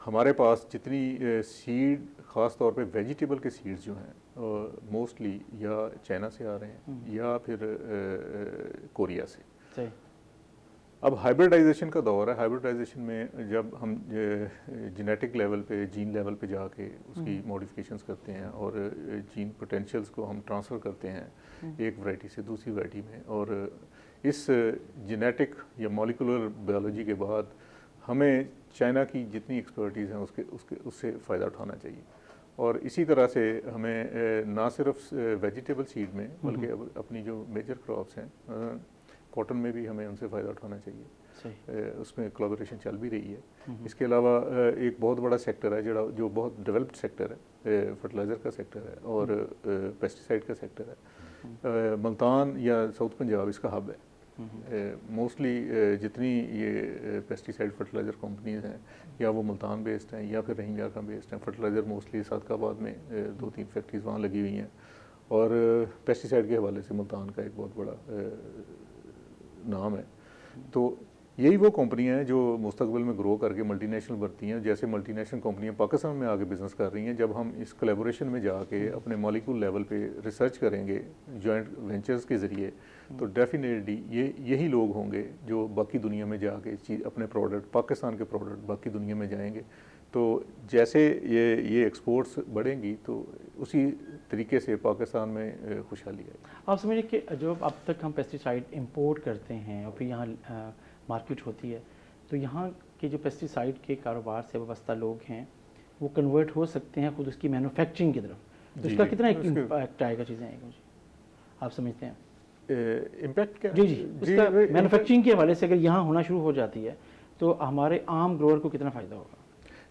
हमारे पास जितनी सीड, ख़ास तौर पे वेजिटेबल के सीड्स जो हैं मोस्टली या चाइना से आ रहे हैं या फिर कोरिया से। सही। अब हाइब्रिडाइजेशन का दौर है। हाइब्रिडाइजेशन में जब हम जेनेटिक लेवल पे, जीन लेवल पे जाके उसकी मॉडिफिकेशंस करते हैं और जीन पोटेंशियल्स को हम ट्रांसफ़र करते हैं एक वैरायटी से दूसरी वैरायटी में, और इस जेनेटिक या मॉलिक्यूलर बायोलॉजी के बाद हमें चाइना की जितनी एक्सपर्टीज़ हैं उससे फ़ायदा उठाना चाहिए। और इसी तरह से हमें ना सिर्फ वेजिटेबल सीड में बल्कि अपनी जो मेजर क्रॉप्स हैं, कॉटन में भी हमें उनसे फ़ायदा उठाना चाहिए। उसमें कोलैबोरेशन चल भी रही है। इसके अलावा एक बहुत बड़ा सेक्टर है जो बहुत डेवलप्ड सेक्टर है, फर्टिलाइज़र का सेक्टर है और पेस्टिसाइड का सेक्टर है। मुल्तान या साउथ पंजाब इसका हब है। मोस्टली जितनी ये पेस्टिसाइड फर्टिलाइज़र कंपनीज हैं या वो मुल्तान बेस्ड हैं या फिर रहीम यार का बेस्ड हैं। फर्टिलाइज़र मोस्टली सादकाबाद में 2-3 फैक्ट्रीज वहाँ लगी हुई हैं और पेस्टिसाइड के हवाले से मुल्तान का एक बहुत बड़ा नाम है। तो यही वो कंपनियां हैं जो मुस्तकबिल में ग्रो करके मल्टीनेशनल बनती हैं। जैसे मल्टीनेशनल कंपनियां पाकिस्तान में आके बिज़नेस कर रही हैं, जब हम इस कोलैबोरेशन में जाके अपने मॉलिक्यूल लेवल पे रिसर्च करेंगे जॉइंट वेंचर्स के ज़रिए, तो डेफिनेटली यही लोग होंगे जो बाकी दुनिया में जाके अपने प्रोडक्ट, पाकिस्तान के प्रोडक्ट बाकी दुनिया में जाएंगे। तो जैसे ये एक्सपोर्ट्स बढ़ेंगी तो उसी तरीके से पाकिस्तान में खुशहाली आएगी। आप समझिए कि जो अब तक हम पेस्टिसाइड इंपोर्ट करते हैं और फिर यहाँ मार्केट होती है, तो यहाँ के जो पेस्टिसाइड के कारोबार से वाबस्ता लोग हैं वो कन्वर्ट हो सकते हैं खुद उसकी मैन्युफैक्चरिंग की तरफ, तो इसका कितना इम्पैक्ट आएगा चीज़ें आएगा जी, आप समझते हैं? इम्पैक्ट क्या? जी उसका मैन्युफैक्चरिंग के हवाले से अगर यहाँ होना शुरू हो जाती है तो हमारे आम ग्रोअर को कितना फ़ायदा होगा?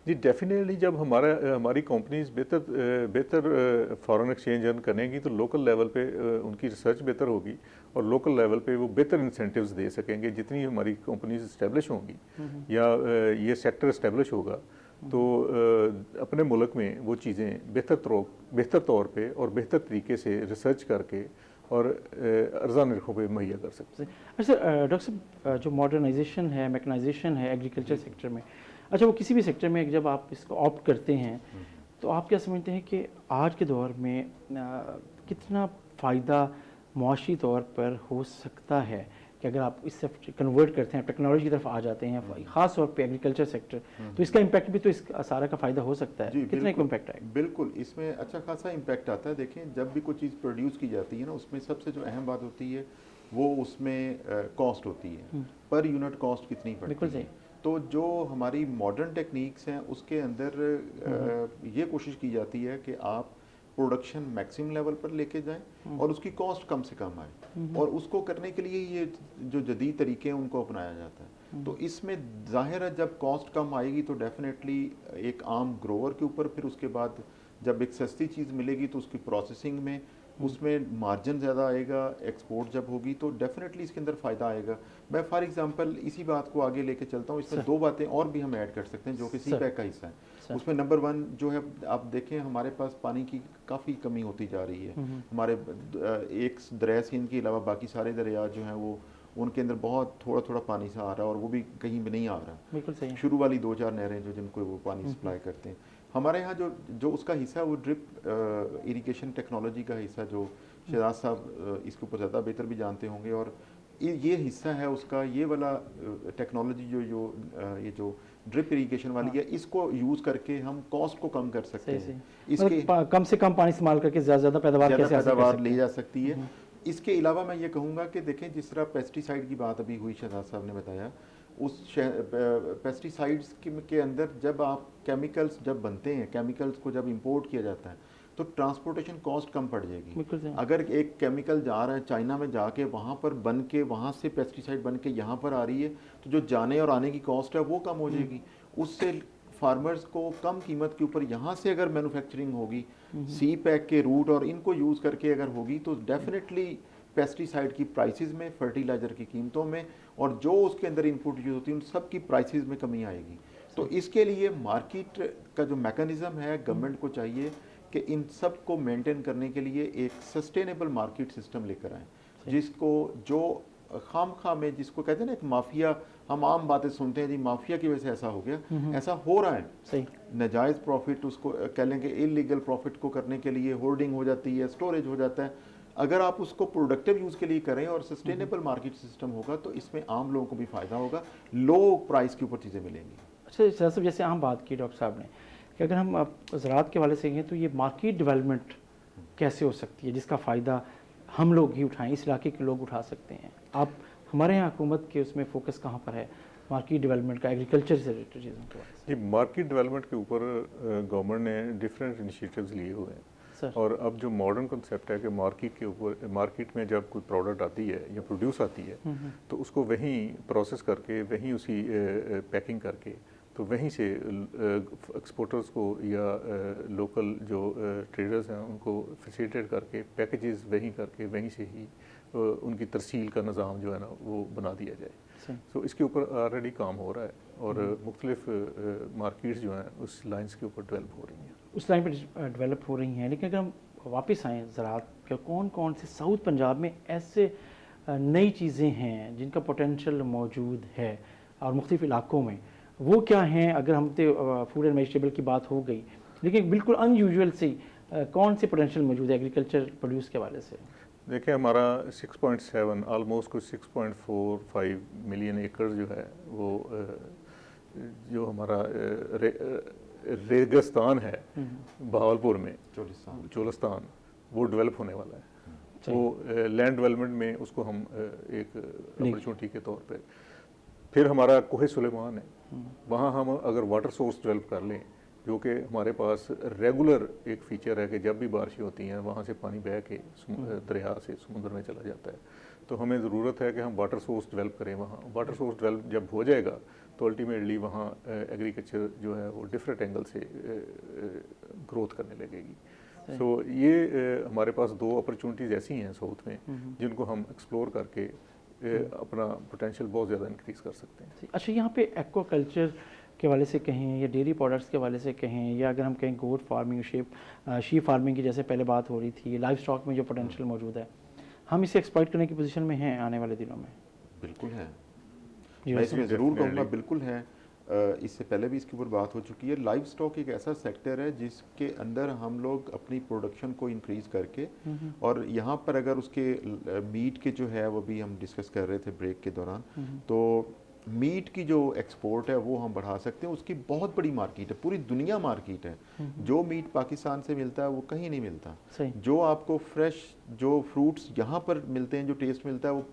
जी डेफिनेटली जब हमारी कंपनीज बेहतर फॉरेन एक्सचेंज अर्न करेंगी तो लोकल लेवल पे उनकी रिसर्च बेहतर होगी और लोकल लेवल पे वो बेहतर इंसेंटिव्स दे सकेंगे। जितनी हमारी कंपनीज इस्टेब्लिश होंगी या ये सेक्टर इस्टेब्लिश होगा तो अपने मुल्क में वो चीज़ें बेहतर तौर पे और बेहतर तरीके से रिसर्च करके और अर्जा नरखों पे मुहैया कर सकते हैं। अच्छा डॉक्टर साहब, जो मॉडर्नाइजेशन है, मैकनाइजेशन है एग्रीकल्चर सेक्टर में, अच्छा वो किसी भी सेक्टर में जब आप इसको ऑप्ट करते हैं तो आप क्या समझते हैं कि आज के दौर में कितना फ़ायदा मुआशी तौर पर हो सकता है कि अगर आप इससे कन्वर्ट करते हैं, टेक्नोलॉजी की तरफ आ जाते हैं, ख़ास तौर पे एग्रीकल्चर सेक्टर, तो इसका इम्पैक्ट भी तो इस सारा का फ़ायदा हो सकता है? कितना इम्पैक्ट आएगा? बिल्कुल, इसमें अच्छा खासा इम्पैक्ट आता है। देखें, जब भी कोई चीज़ प्रोड्यूस की जाती है ना, उसमें सबसे जो अहम बात होती है वो उसमें कॉस्ट होती है, पर यूनिट कॉस्ट कितनी पड़ती है। तो जो हमारी मॉडर्न टेक्निक्स हैं उसके अंदर ये कोशिश की जाती है कि आप प्रोडक्शन मैक्सिमम लेवल पर लेके जाएं और उसकी कॉस्ट कम से कम आए, और उसको करने के लिए ये जो जदीद तरीके हैं उनको अपनाया जाता है। तो इसमें जाहिर है जब कॉस्ट कम आएगी तो डेफिनेटली एक आम ग्रोवर के ऊपर, फिर उसके बाद जब एक सस्ती चीज़ मिलेगी तो उसकी प्रोसेसिंग में उसमें मार्जिन ज़्यादा आएगा। एक्सपोर्ट जब होगी तो डेफिनेटली इसके अंदर फ़ायदा आएगा। मैं फॉर एग्जांपल इसी बात को आगे लेके चलता हूँ। इसमें दो बातें और भी हम ऐड कर सकते हैं जो कि सीपैक का हिस्सा है। उसमें नंबर 1 जो है, आप देखें हमारे पास पानी की काफ़ी कमी होती जा रही है। हमारे एक दरिया सिंध के अलावा बाकी सारे दरिया जो हैं वो उनके अंदर बहुत थोड़ा थोड़ा पानी सा आ रहा है और वो भी कहीं भी नहीं आ रहा। बिल्कुल सही। शुरू वाली 2-4 नहरें जो जिनको वो पानी सप्लाई करते हैं, हमारे यहाँ जो उसका हिस्सा है वो ड्रिप इरिगेशन टेक्नोलॉजी का हिस्सा, जो शहजाद साहब इसके ऊपर ज़्यादा बेहतर भी जानते होंगे, और ये हिस्सा है उसका, ये वाला टेक्नोलॉजी ये जो ड्रिप इरिगेशन वाली है, इसको यूज़ करके हम कॉस्ट को कम कर सकते हैं। इसके कम से कम पानी इस्तेमाल करके ज़्यादा पैदावार ली जा सकती है। इसके अलावा मैं ये कहूँगा कि देखें, जिस तरह पेस्टिसाइड की बात अभी हुई, शहजाद साहब ने बताया, उस पेस्टिसाइड्स के अंदर जब आप केमिकल्स जब बनते हैं, केमिकल्स को जब इंपोर्ट किया जाता है तो ट्रांसपोर्टेशन कॉस्ट कम पड़ जाएगी। अगर एक केमिकल जा रहा है चाइना में जाके वहाँ पर बन के वहाँ से पेस्टिसाइड बन के यहाँ पर आ रही है, तो जो जाने और आने की कॉस्ट है वो कम हो जाएगी। उससे फार्मर्स को कम कीमत के ऊपर यहाँ से अगर मैन्युफैक्चरिंग होगी, सी पैक के रूट और इनको यूज़ करके अगर होगी, तो डेफिनेटली पेस्टिसाइड की प्राइसेस में, फर्टिलाइज़र की कीमतों में, और जो उसके अंदर इनपुट यूज़ होती है उन सब की प्राइसेस में कमी आएगी। तो इसके लिए मार्केट का जो मैकेनिज़्म है, गवर्नमेंट को चाहिए कि इन सब को मेंटेन करने के लिए एक सस्टेनेबल मार्केट सिस्टम लेकर आए, जिसको जो खाम में जिसको कहते हैं ना एक माफिया, हम आम बातें सुनते हैं जी माफिया की वजह से ऐसा हो गया, ऐसा हो रहा है। सही। नाजायज़ प्रॉफिट, उसको कह लें कि इलीगल प्रॉफिट को करने के लिए होर्डिंग हो जाती है, स्टोरेज हो जाता है। अगर आप उसको प्रोडक्टिव यूज़ के लिए करें और सस्टेनेबल मार्केट सिस्टम होगा तो इसमें आम लोगों को भी फ़ायदा होगा, लो प्राइस के ऊपर चीज़ें मिलेंगी। अच्छा सर साहब, जैसे हम बात की डॉक्टर साहब ने कि अगर हम ज़राअत के वाले से कहें तो ये मार्केट डेवलपमेंट कैसे हो सकती है जिसका फ़ायदा हम लोग ही उठाएं, इस इलाके के लोग उठा सकते हैं। आप हमारे यहाँ हुकूमत के उसमें फोकस कहाँ पर है मार्केट डेवलपमेंट का, एग्रीकल्चर से रिलेटेड चीज़ों के बारे जी, मार्केट डेवलपमेंट के ऊपर गवर्नमेंट ने डिफरेंट इनिशिएटिव्स लिए हुए हैं। सर? और अब जो मॉडर्न कंसेप्ट है कि मार्केट के ऊपर, मार्केट में जब कोई प्रोडक्ट आती है या प्रोड्यूस आती है तो उसको वहीं प्रोसेस करके, वहीं उसी पैकिंग करके, तो वहीं से एक्सपोर्टर्स को या लोकल जो ट्रेडर्स हैं उनको फैसिलिटेट करके पैकेजेस वहीं करके वहीं से ही उनकी तरसील का निज़ाम जो है ना वो बना दिया जाए। तो इसके ऊपर ऑलरेडी काम हो रहा है और मुख्तलिफ मार्केट्स जो हैं उस लाइन्स के ऊपर डेवलप हो रही हैं, उस लाइन पर डेवलप हो रही हैं। लेकिन अगर हम वापस आएँ ज़राअत के, कौन कौन से साउथ पंजाब में ऐसे नई चीज़ें हैं जिनका पोटेंशियल मौजूद है और मुख्तलिफ इलाकों में, वो क्या हैं? अगर हम तो फूड एंड वेजिटेबल की बात हो गई, लेकिन बिल्कुल अनयूजुअल सी कौन सी पोटेंशियल मौजूद है एग्रीकल्चर प्रोड्यूस के हवाले से? देखिए हमारा 6.7 ऑलमोस्ट कुछ 6.45 मिलियन एकड़ जो है वो जो हमारा रेगिस्तान है बहावलपुर में, चोलिस्तान, वो डेवलप होने वाला है। वो लैंड डेवलपमेंट में उसको हम एक अपॉर्चुनिटी के तौर पे, फिर हमारा कोहे सुलेमान है, वहाँ हम अगर वाटर सोर्स डेवलप कर लें, जो कि हमारे पास रेगुलर एक फ़ीचर है कि जब भी बारिशें होती हैं वहाँ से पानी बह के दरिया से समुद्र में चला जाता है, तो हमें ज़रूरत है कि हम वाटर सोर्स डेवलप करें वहाँ। वाटर सोर्स डेवलप जब हो जाएगा तो अल्टीमेटली वहाँ एग्रीकल्चर जो है वो डिफरेंट एंगल से ग्रोथ करने लगेगी। सो ये हमारे पास दो अपॉर्चुनिटीज़ ऐसी हैं साउथ में जिनको हम एक्सप्लोर करके अपना पोटेंशियल बहुत ज़्यादा इंक्रीज़ कर सकते हैं। अच्छा, यहाँ पे एक्वाकल्चर के वाले से कहें या डेयरी प्रोडक्ट्स के वाले से कहें, या अगर हम कहें गोट फार्मिंग, शीप फार्मिंग की जैसे पहले बात हो रही थी, लाइव स्टॉक में जो पोटेंशियल मौजूद है, हम इसे एक्सप्लॉइट करने की पोजीशन में हैं आने वाले दिनों में? बिल्कुल है, मैं इसमें ज़रूर कहूँगा बिल्कुल है। इससे पहले भी इसके ऊपर बात हो चुकी है। लाइव स्टॉक एक ऐसा सेक्टर है जिसके अंदर हम लोग अपनी प्रोडक्शन को इंक्रीज़ करके, और यहाँ पर अगर उसके मीट के जो है वो भी हम डिस्कस कर रहे थे ब्रेक के दौरान, तो मीट की जो एक्सपोर्ट है वो हम बढ़ा सकते हैं। उसकी बहुत बड़ी मार्केट है, पूरी दुनिया मार्केट है। जो मीट पाकिस्तान से मिलता है वो कहीं नहीं मिलता। जो आपको फ्रेश जो फ्रूट्स यहाँ पर मिलते हैं, जो टेस्ट मिलता है वो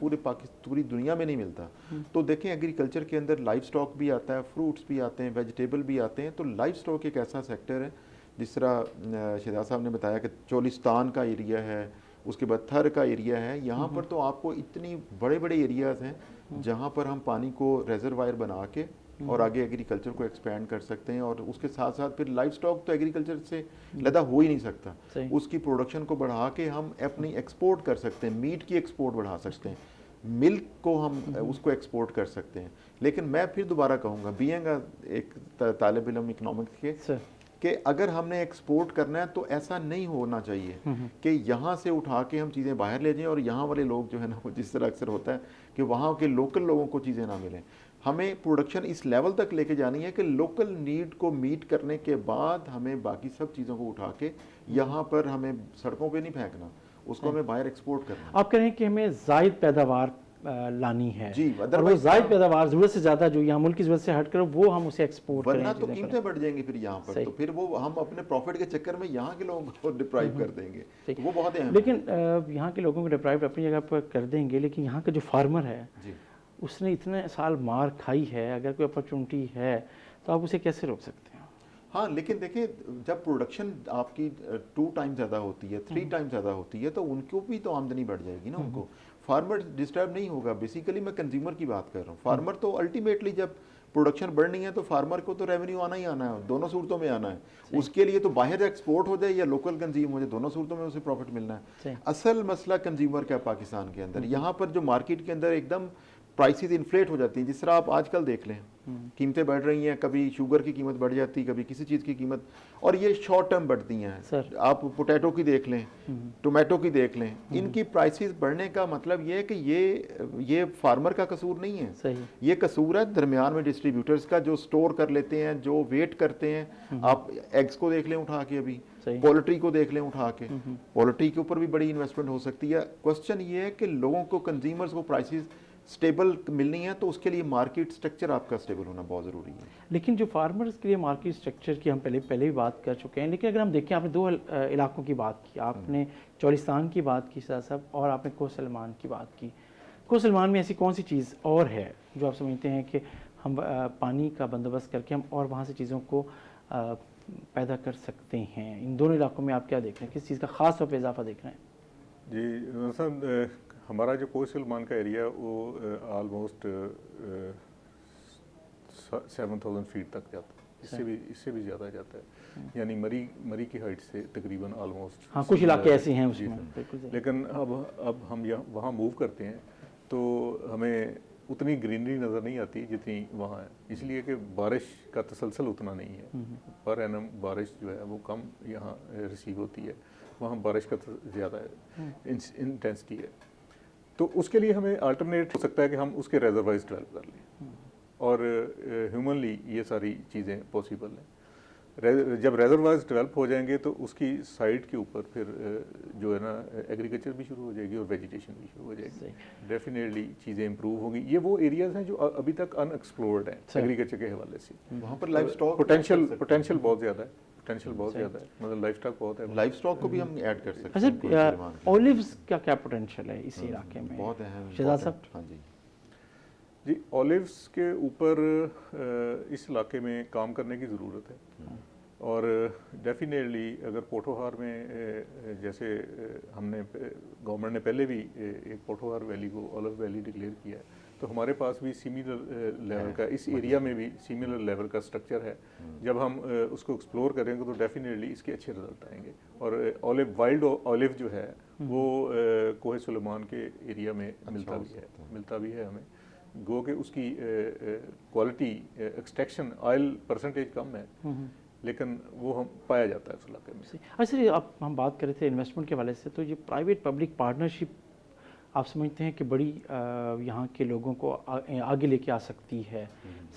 पूरी दुनिया में नहीं मिलता। तो देखें एग्रीकल्चर के अंदर लाइव स्टॉक भी आता है, फ्रूट्स भी आते हैं, वेजिटेबल भी आते हैं। तो लाइव स्टॉक एक ऐसा सेक्टर है, जिस तरह शहजाद साहब ने बताया कि चोलिस्तान का एरिया है, उसके बाद थर का एरिया है, यहाँ पर तो आपको इतनी बड़े बड़े एरियाज़ हैं जहाँ पर हम पानी को रेजरवायर बना के और आगे एग्रीकल्चर को एक्सपेंड कर सकते हैं। और उसके साथ साथ फिर लाइव स्टॉक तो एग्रीकल्चर से लदा हो ही नहीं सकता, उसकी प्रोडक्शन को बढ़ा के हम अपनी एक्सपोर्ट कर सकते हैं, मीट की एक्सपोर्ट बढ़ा सकते हैं, मिल्क को हम उसको एक्सपोर्ट कर सकते हैं। लेकिन मैं फिर दोबारा कहूँगा, बीइंग एक तालिब इल्म इकनॉमिक्स के, कि अगर हमने एक्सपोर्ट करना है तो ऐसा नहीं होना चाहिए कि यहाँ से उठा के हम चीज़ें बाहर ले जाएं और यहाँ वाले लोग जो है ना, जिस तरह अक्सर होता है कि वहाँ के लोकल लोगों को चीज़ें ना मिलें। हमें प्रोडक्शन इस लेवल तक लेके जानी है कि लोकल नीड को मीट करने के बाद हमें बाकी सब चीज़ों को उठा के यहाँ पर हमें सड़कों पे नहीं फेंकना, उसको हमें बाहर एक्सपोर्ट करना। आप कह रहे हैं कि हमें जायद पैदावार लानी है जी, और वो जायद पैदावार ज़रूरत से ज़्यादा जो यहाँ मुल्क की ज़रूरत से हट कर वो हम उसे एक्सपोर्ट करें, वरना तो कीमतें बढ़ जाएंगी फिर यहाँ पर, तो फिर वो हम अपने प्रॉफिट के चक्कर में यहाँ के लोगों को डिप्राइव कर देंगे, तो वो बहुत अहम है। लेकिन यहाँ के लोगों को डिप्राइव अपनी जगह पर कर देंगे, लेकिन यहाँ का जो फार्मर है उसने इतने साल मार खाई है, अगर कोई अपॉर्चुनिटी है तो आप उसे कैसे रोक सकते हैं? हाँ, लेकिन देखिए जब प्रोडक्शन आपकी 2 टाइम ज़्यादा होती है, 3 टाइम ज़्यादा होती है, तो उनको भी तो आमदनी बढ़ जाएगी ना। उनको फार्मर डिस्टर्ब नहीं होगा। बेसिकली मैं कंज्यूमर की बात कर रहा हूँ। फार्मर तो अल्टीमेटली जब प्रोडक्शन बढ़नी है तो फार्मर को तो रेवेन्यू आना ही आना है, दोनों सूरतों में आना है। उसके लिए तो बाहर एक्सपोर्ट हो जाए या लोकल कंज्यूम हो जाए, दोनों सूरतों में उसे प्रॉफिट मिलना है। असल मसला कंज्यूमर का पाकिस्तान के अंदर, यहाँ पर जो मार्केट के अंदर एकदम प्राइसेस इन्फ्लेट हो जाती हैं, जिस तरह आप आजकल देख लें, कीमतें बढ़ रही हैं, कभी शुगर की कीमत बढ़ जाती, कभी किसी चीज़ की कीमत, और ये शॉर्ट टर्म बढ़ती हैं। आप पोटैटो की देख लें, टोमेटो की देख लें, इनकी प्राइसेस बढ़ने का मतलब ये है कि ये फार्मर का कसूर नहीं है, सही। ये कसूर है दरमियान में डिस्ट्रीब्यूटर्स का, जो स्टोर कर लेते हैं, जो वेट करते हैं। आप एग्स को देख लें उठा के, अभी पोल्ट्री को देख लें उठा के, पोल्ट्री के ऊपर भी बड़ी इन्वेस्टमेंट हो सकती है। क्वेश्चन ये है कि लोगों को, कंज्यूमर्स को प्राइसेस स्टेबल मिलनी है, तो उसके लिए मार्केट स्ट्रक्चर आपका स्टेबल होना बहुत ज़रूरी है। लेकिन जो फार्मर्स के लिए मार्केट स्ट्रक्चर की हम पहले भी बात कर चुके हैं, लेकिन अगर हम देखें, आपने दो इलाकों की बात की, आपने चौलिस्तान की बात की साहब, और आपने कोसलमान की बात की। कोसलमान में ऐसी कौन सी चीज़ और है जो आप समझते हैं कि हम पानी का बंदोबस्त करके हम और वहाँ से चीज़ों को पैदा कर सकते हैं? इन दोनों इलाकों में आप क्या देख रहे हैं, किस चीज़ का ख़ास तौर पर इजाफा देख रहे हैं? जी, हमारा जो कोसलमान का एरिया वो ऑलमोस्ट 7,000 फीट तक जाता है, इससे भी ज़्यादा जाता है, यानी मरी की हाइट से तकरीबन ऑलमोस्ट। हाँ, कुछ इलाके ऐसे हैं उसमें, बिल्कुल। लेकिन अब हम वहाँ मूव करते हैं तो हमें उतनी ग्रीनरी नज़र नहीं आती जितनी वहाँ है, इसलिए कि बारिश का तसलसल उतना नहीं है। पर एनम बारिश जो है वो कम यहाँ रिसीव होती है, वहाँ बारिश का ज़्यादा इंटेंसिटी है। तो उसके लिए हमें अल्टरनेट हो सकता है कि हम उसके रेजरवाइज डेवलप कर लें, और ह्यूमनली ये सारी चीज़ें पॉसिबल हैं। जब रेजरवाइज डेवलप हो जाएंगे तो उसकी साइड के ऊपर फिर जो है ना एग्रीकल्चर भी शुरू हो जाएगी और वेजिटेशन भी शुरू हो जाएगी। डेफिनेटली चीज़ें इंप्रूव होंगी। ये वो एरियाज़ हैं जो अभी तक अनएक्सप्लोर्ड हैं एग्रीकल्चर के हवाले से। वहाँ पर लाइफ स्टॉक पोटेंशियल बहुत ज़्यादा है, मतलब लाइफ स्टॉक बहुत है। लाइफ स्टॉक को भी हम ऐड कर सकते हैं। अच्छा, ओलिव्स का क्या पोटेंशियल है इस इलाके में? बहुत अहम। शहजाद साहब। हाँ जी, ओलिव्स के ऊपर इस इलाके में काम करने की ज़रूरत है, और डेफिनेटली अगर पोठोहार में जैसे हमने गवर्नमेंट ने पहले भी एक पोठोहार वैली को ओलिव वैली डिक्लेयर किया है, तो हमारे पास भी सिमिलर लेवल का, इस एरिया में भी सिमिलर लेवल का स्ट्रक्चर है। जब हम उसको एक्सप्लोर करेंगे तो डेफिनेटली इसके अच्छे रिजल्ट आएंगे। और वाइल्ड ऑलिव जो है वो कोहे सुलेमान के एरिया में मिलता भी है हमें। गो के उसकी क्वालिटी, एक्सट्रैक्शन, ऑयल परसेंटेज कम है, लेकिन वो हम पाया जाता है उस इलाके में। अच्छा, आप हम बात कर रहे थे इन्वेस्टमेंट के वाले से, तो ये प्राइवेट पब्लिक पार्टनरशिप आप समझते हैं कि बड़ी यहाँ के लोगों को आगे लेके आ सकती है,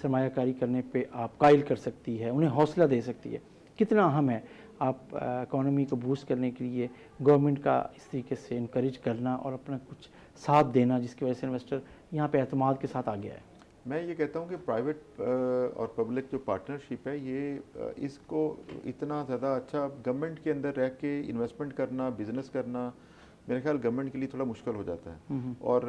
सरमायाकारी करने पे आप कायल कर सकती है, उन्हें हौसला दे सकती है? कितना अहम है आप इकोनॉमी को बूस्ट करने के लिए गवर्नमेंट का इस तरीके से इनकरेज करना और अपना कुछ साथ देना, जिसकी वजह से इन्वेस्टर यहाँ पे एतमाद के साथ आ गया है? मैं ये कहता हूँ कि प्राइवेट और पब्लिक जो पार्टनरशिप है, ये इसको इतना ज़्यादा अच्छा गवर्नमेंट के अंदर रह के इन्वेस्टमेंट करना, बिजनेस करना, मेरे ख्याल गवर्नमेंट के लिए थोड़ा मुश्किल हो जाता है, और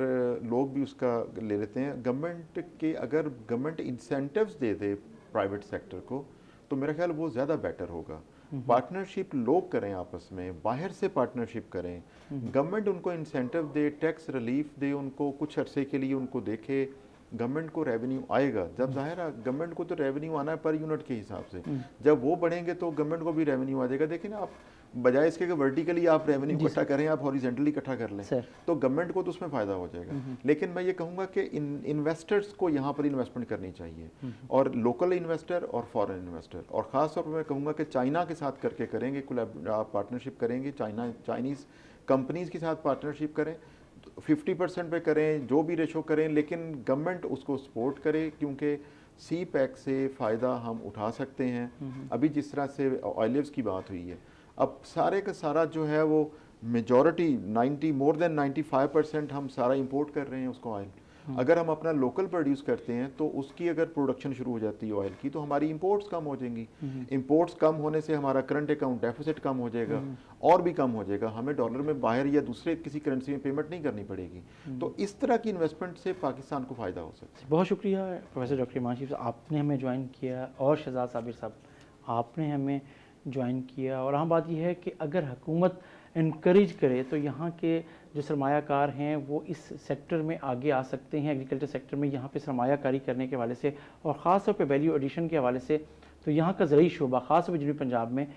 लोग भी उसका ले लेते हैं। गवर्नमेंट के, अगर गवर्नमेंट इंसेंटिव्स दे दे प्राइवेट सेक्टर को, तो मेरा ख्याल वो ज़्यादा बेटर होगा। पार्टनरशिप लोग करें आपस में, बाहर से पार्टनरशिप करें, गवर्नमेंट उनको इंसेंटिव दे, टैक्स रिलीफ दे, उनको कुछ अरसे के लिए उनको देखे, गवर्नमेंट को रेवेन्यू आएगा। जब जाहिर है गवर्नमेंट को तो रेवेन्यू आना है पर यूनिट के हिसाब से, जब वो बढ़ेंगे तो गवर्नमेंट को भी रेवेन्यू आ जाएगा। देखिए ना, आप बजाय इसके कि वर्टिकली आप रेवेन्यू इकट्ठा करें, आप हॉरिजेंटली इकट्ठा कर लें, तो गवर्नमेंट को तो उसमें फ़ायदा हो जाएगा। लेकिन मैं ये कहूँगा कि इन्वेस्टर्स को यहाँ पर इन्वेस्टमेंट करनी चाहिए, और लोकल इन्वेस्टर और फॉरेन इन्वेस्टर, और ख़ास तौर पर मैं कहूँगा कि चाइना के साथ करके करेंगे, आप पार्टनरशिप करेंगे, चाइनीज़ कंपनीज़ के साथ पार्टनरशिप करें, 50% पे करें, जो भी रेशो करें, लेकिन गवर्नमेंट उसको सपोर्ट करे, क्योंकि सी पैक से फ़ायदा हम उठा सकते हैं। अभी जिस तरह से ऑलिव्स की बात हुई है, अब सारे का सारा जो है वो मेजॉरिटी मोर देन 95% हम सारा इंपोर्ट कर रहे हैं उसको ऑयल। अगर हम अपना लोकल प्रोड्यूस करते हैं तो उसकी अगर प्रोडक्शन शुरू हो जाती है ऑयल की, तो हमारी इंपोर्ट्स कम हो जाएंगी। इंपोर्ट्स कम होने से हमारा करंट अकाउंट डेफिसिट कम हो जाएगा, और भी कम हो जाएगा, हमें डॉलर में बाहर या दूसरे किसी करेंसी में पेमेंट नहीं करनी पड़ेगी। तो इस तरह की इन्वेस्टमेंट से पाकिस्तान को फ़ायदा हो सकता है। बहुत शुक्रिया प्रोफेसर डॉक्टर ईमान शीफ, आपने हमें ज्वाइन किया, और शहजाद साबिर साहब, आपने हमें ज्वाइन किया। और अहम बात यह है कि अगर हुकूमत इनकरेज करे तो यहाँ के जो सरमायाकार हैं वो इस सेक्टर में आगे आ सकते हैं, एग्रीकल्चर सेक्टर में यहाँ पे सरमायाकारी करने के हवाले से, और ख़ास तौर पे वैल्यू एडिशन के हवाले से। तो यहाँ का ज़रूरी शोबा ख़ास तौर पर जनूबी पंजाब में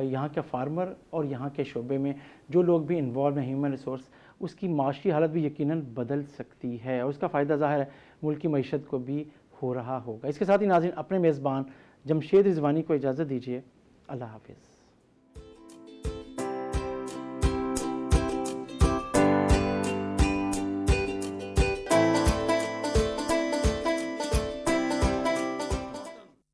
यहाँ के फार्मर और यहाँ के शोबे में जो लोग भी इन्वॉल्व हैं, ह्यूमन रिसोर्स, उसकी माशी हालत भी यकीनन बदल सकती है और उसका फ़ायदा ज़ाहिर है मुल्क की मईशत को भी हो रहा होगा। इसके साथ ही नाज़रीन, अपने मेज़बान जमशेद रिजवानी को इजाज़त दीजिए। अल्लाह हाफ़िज़।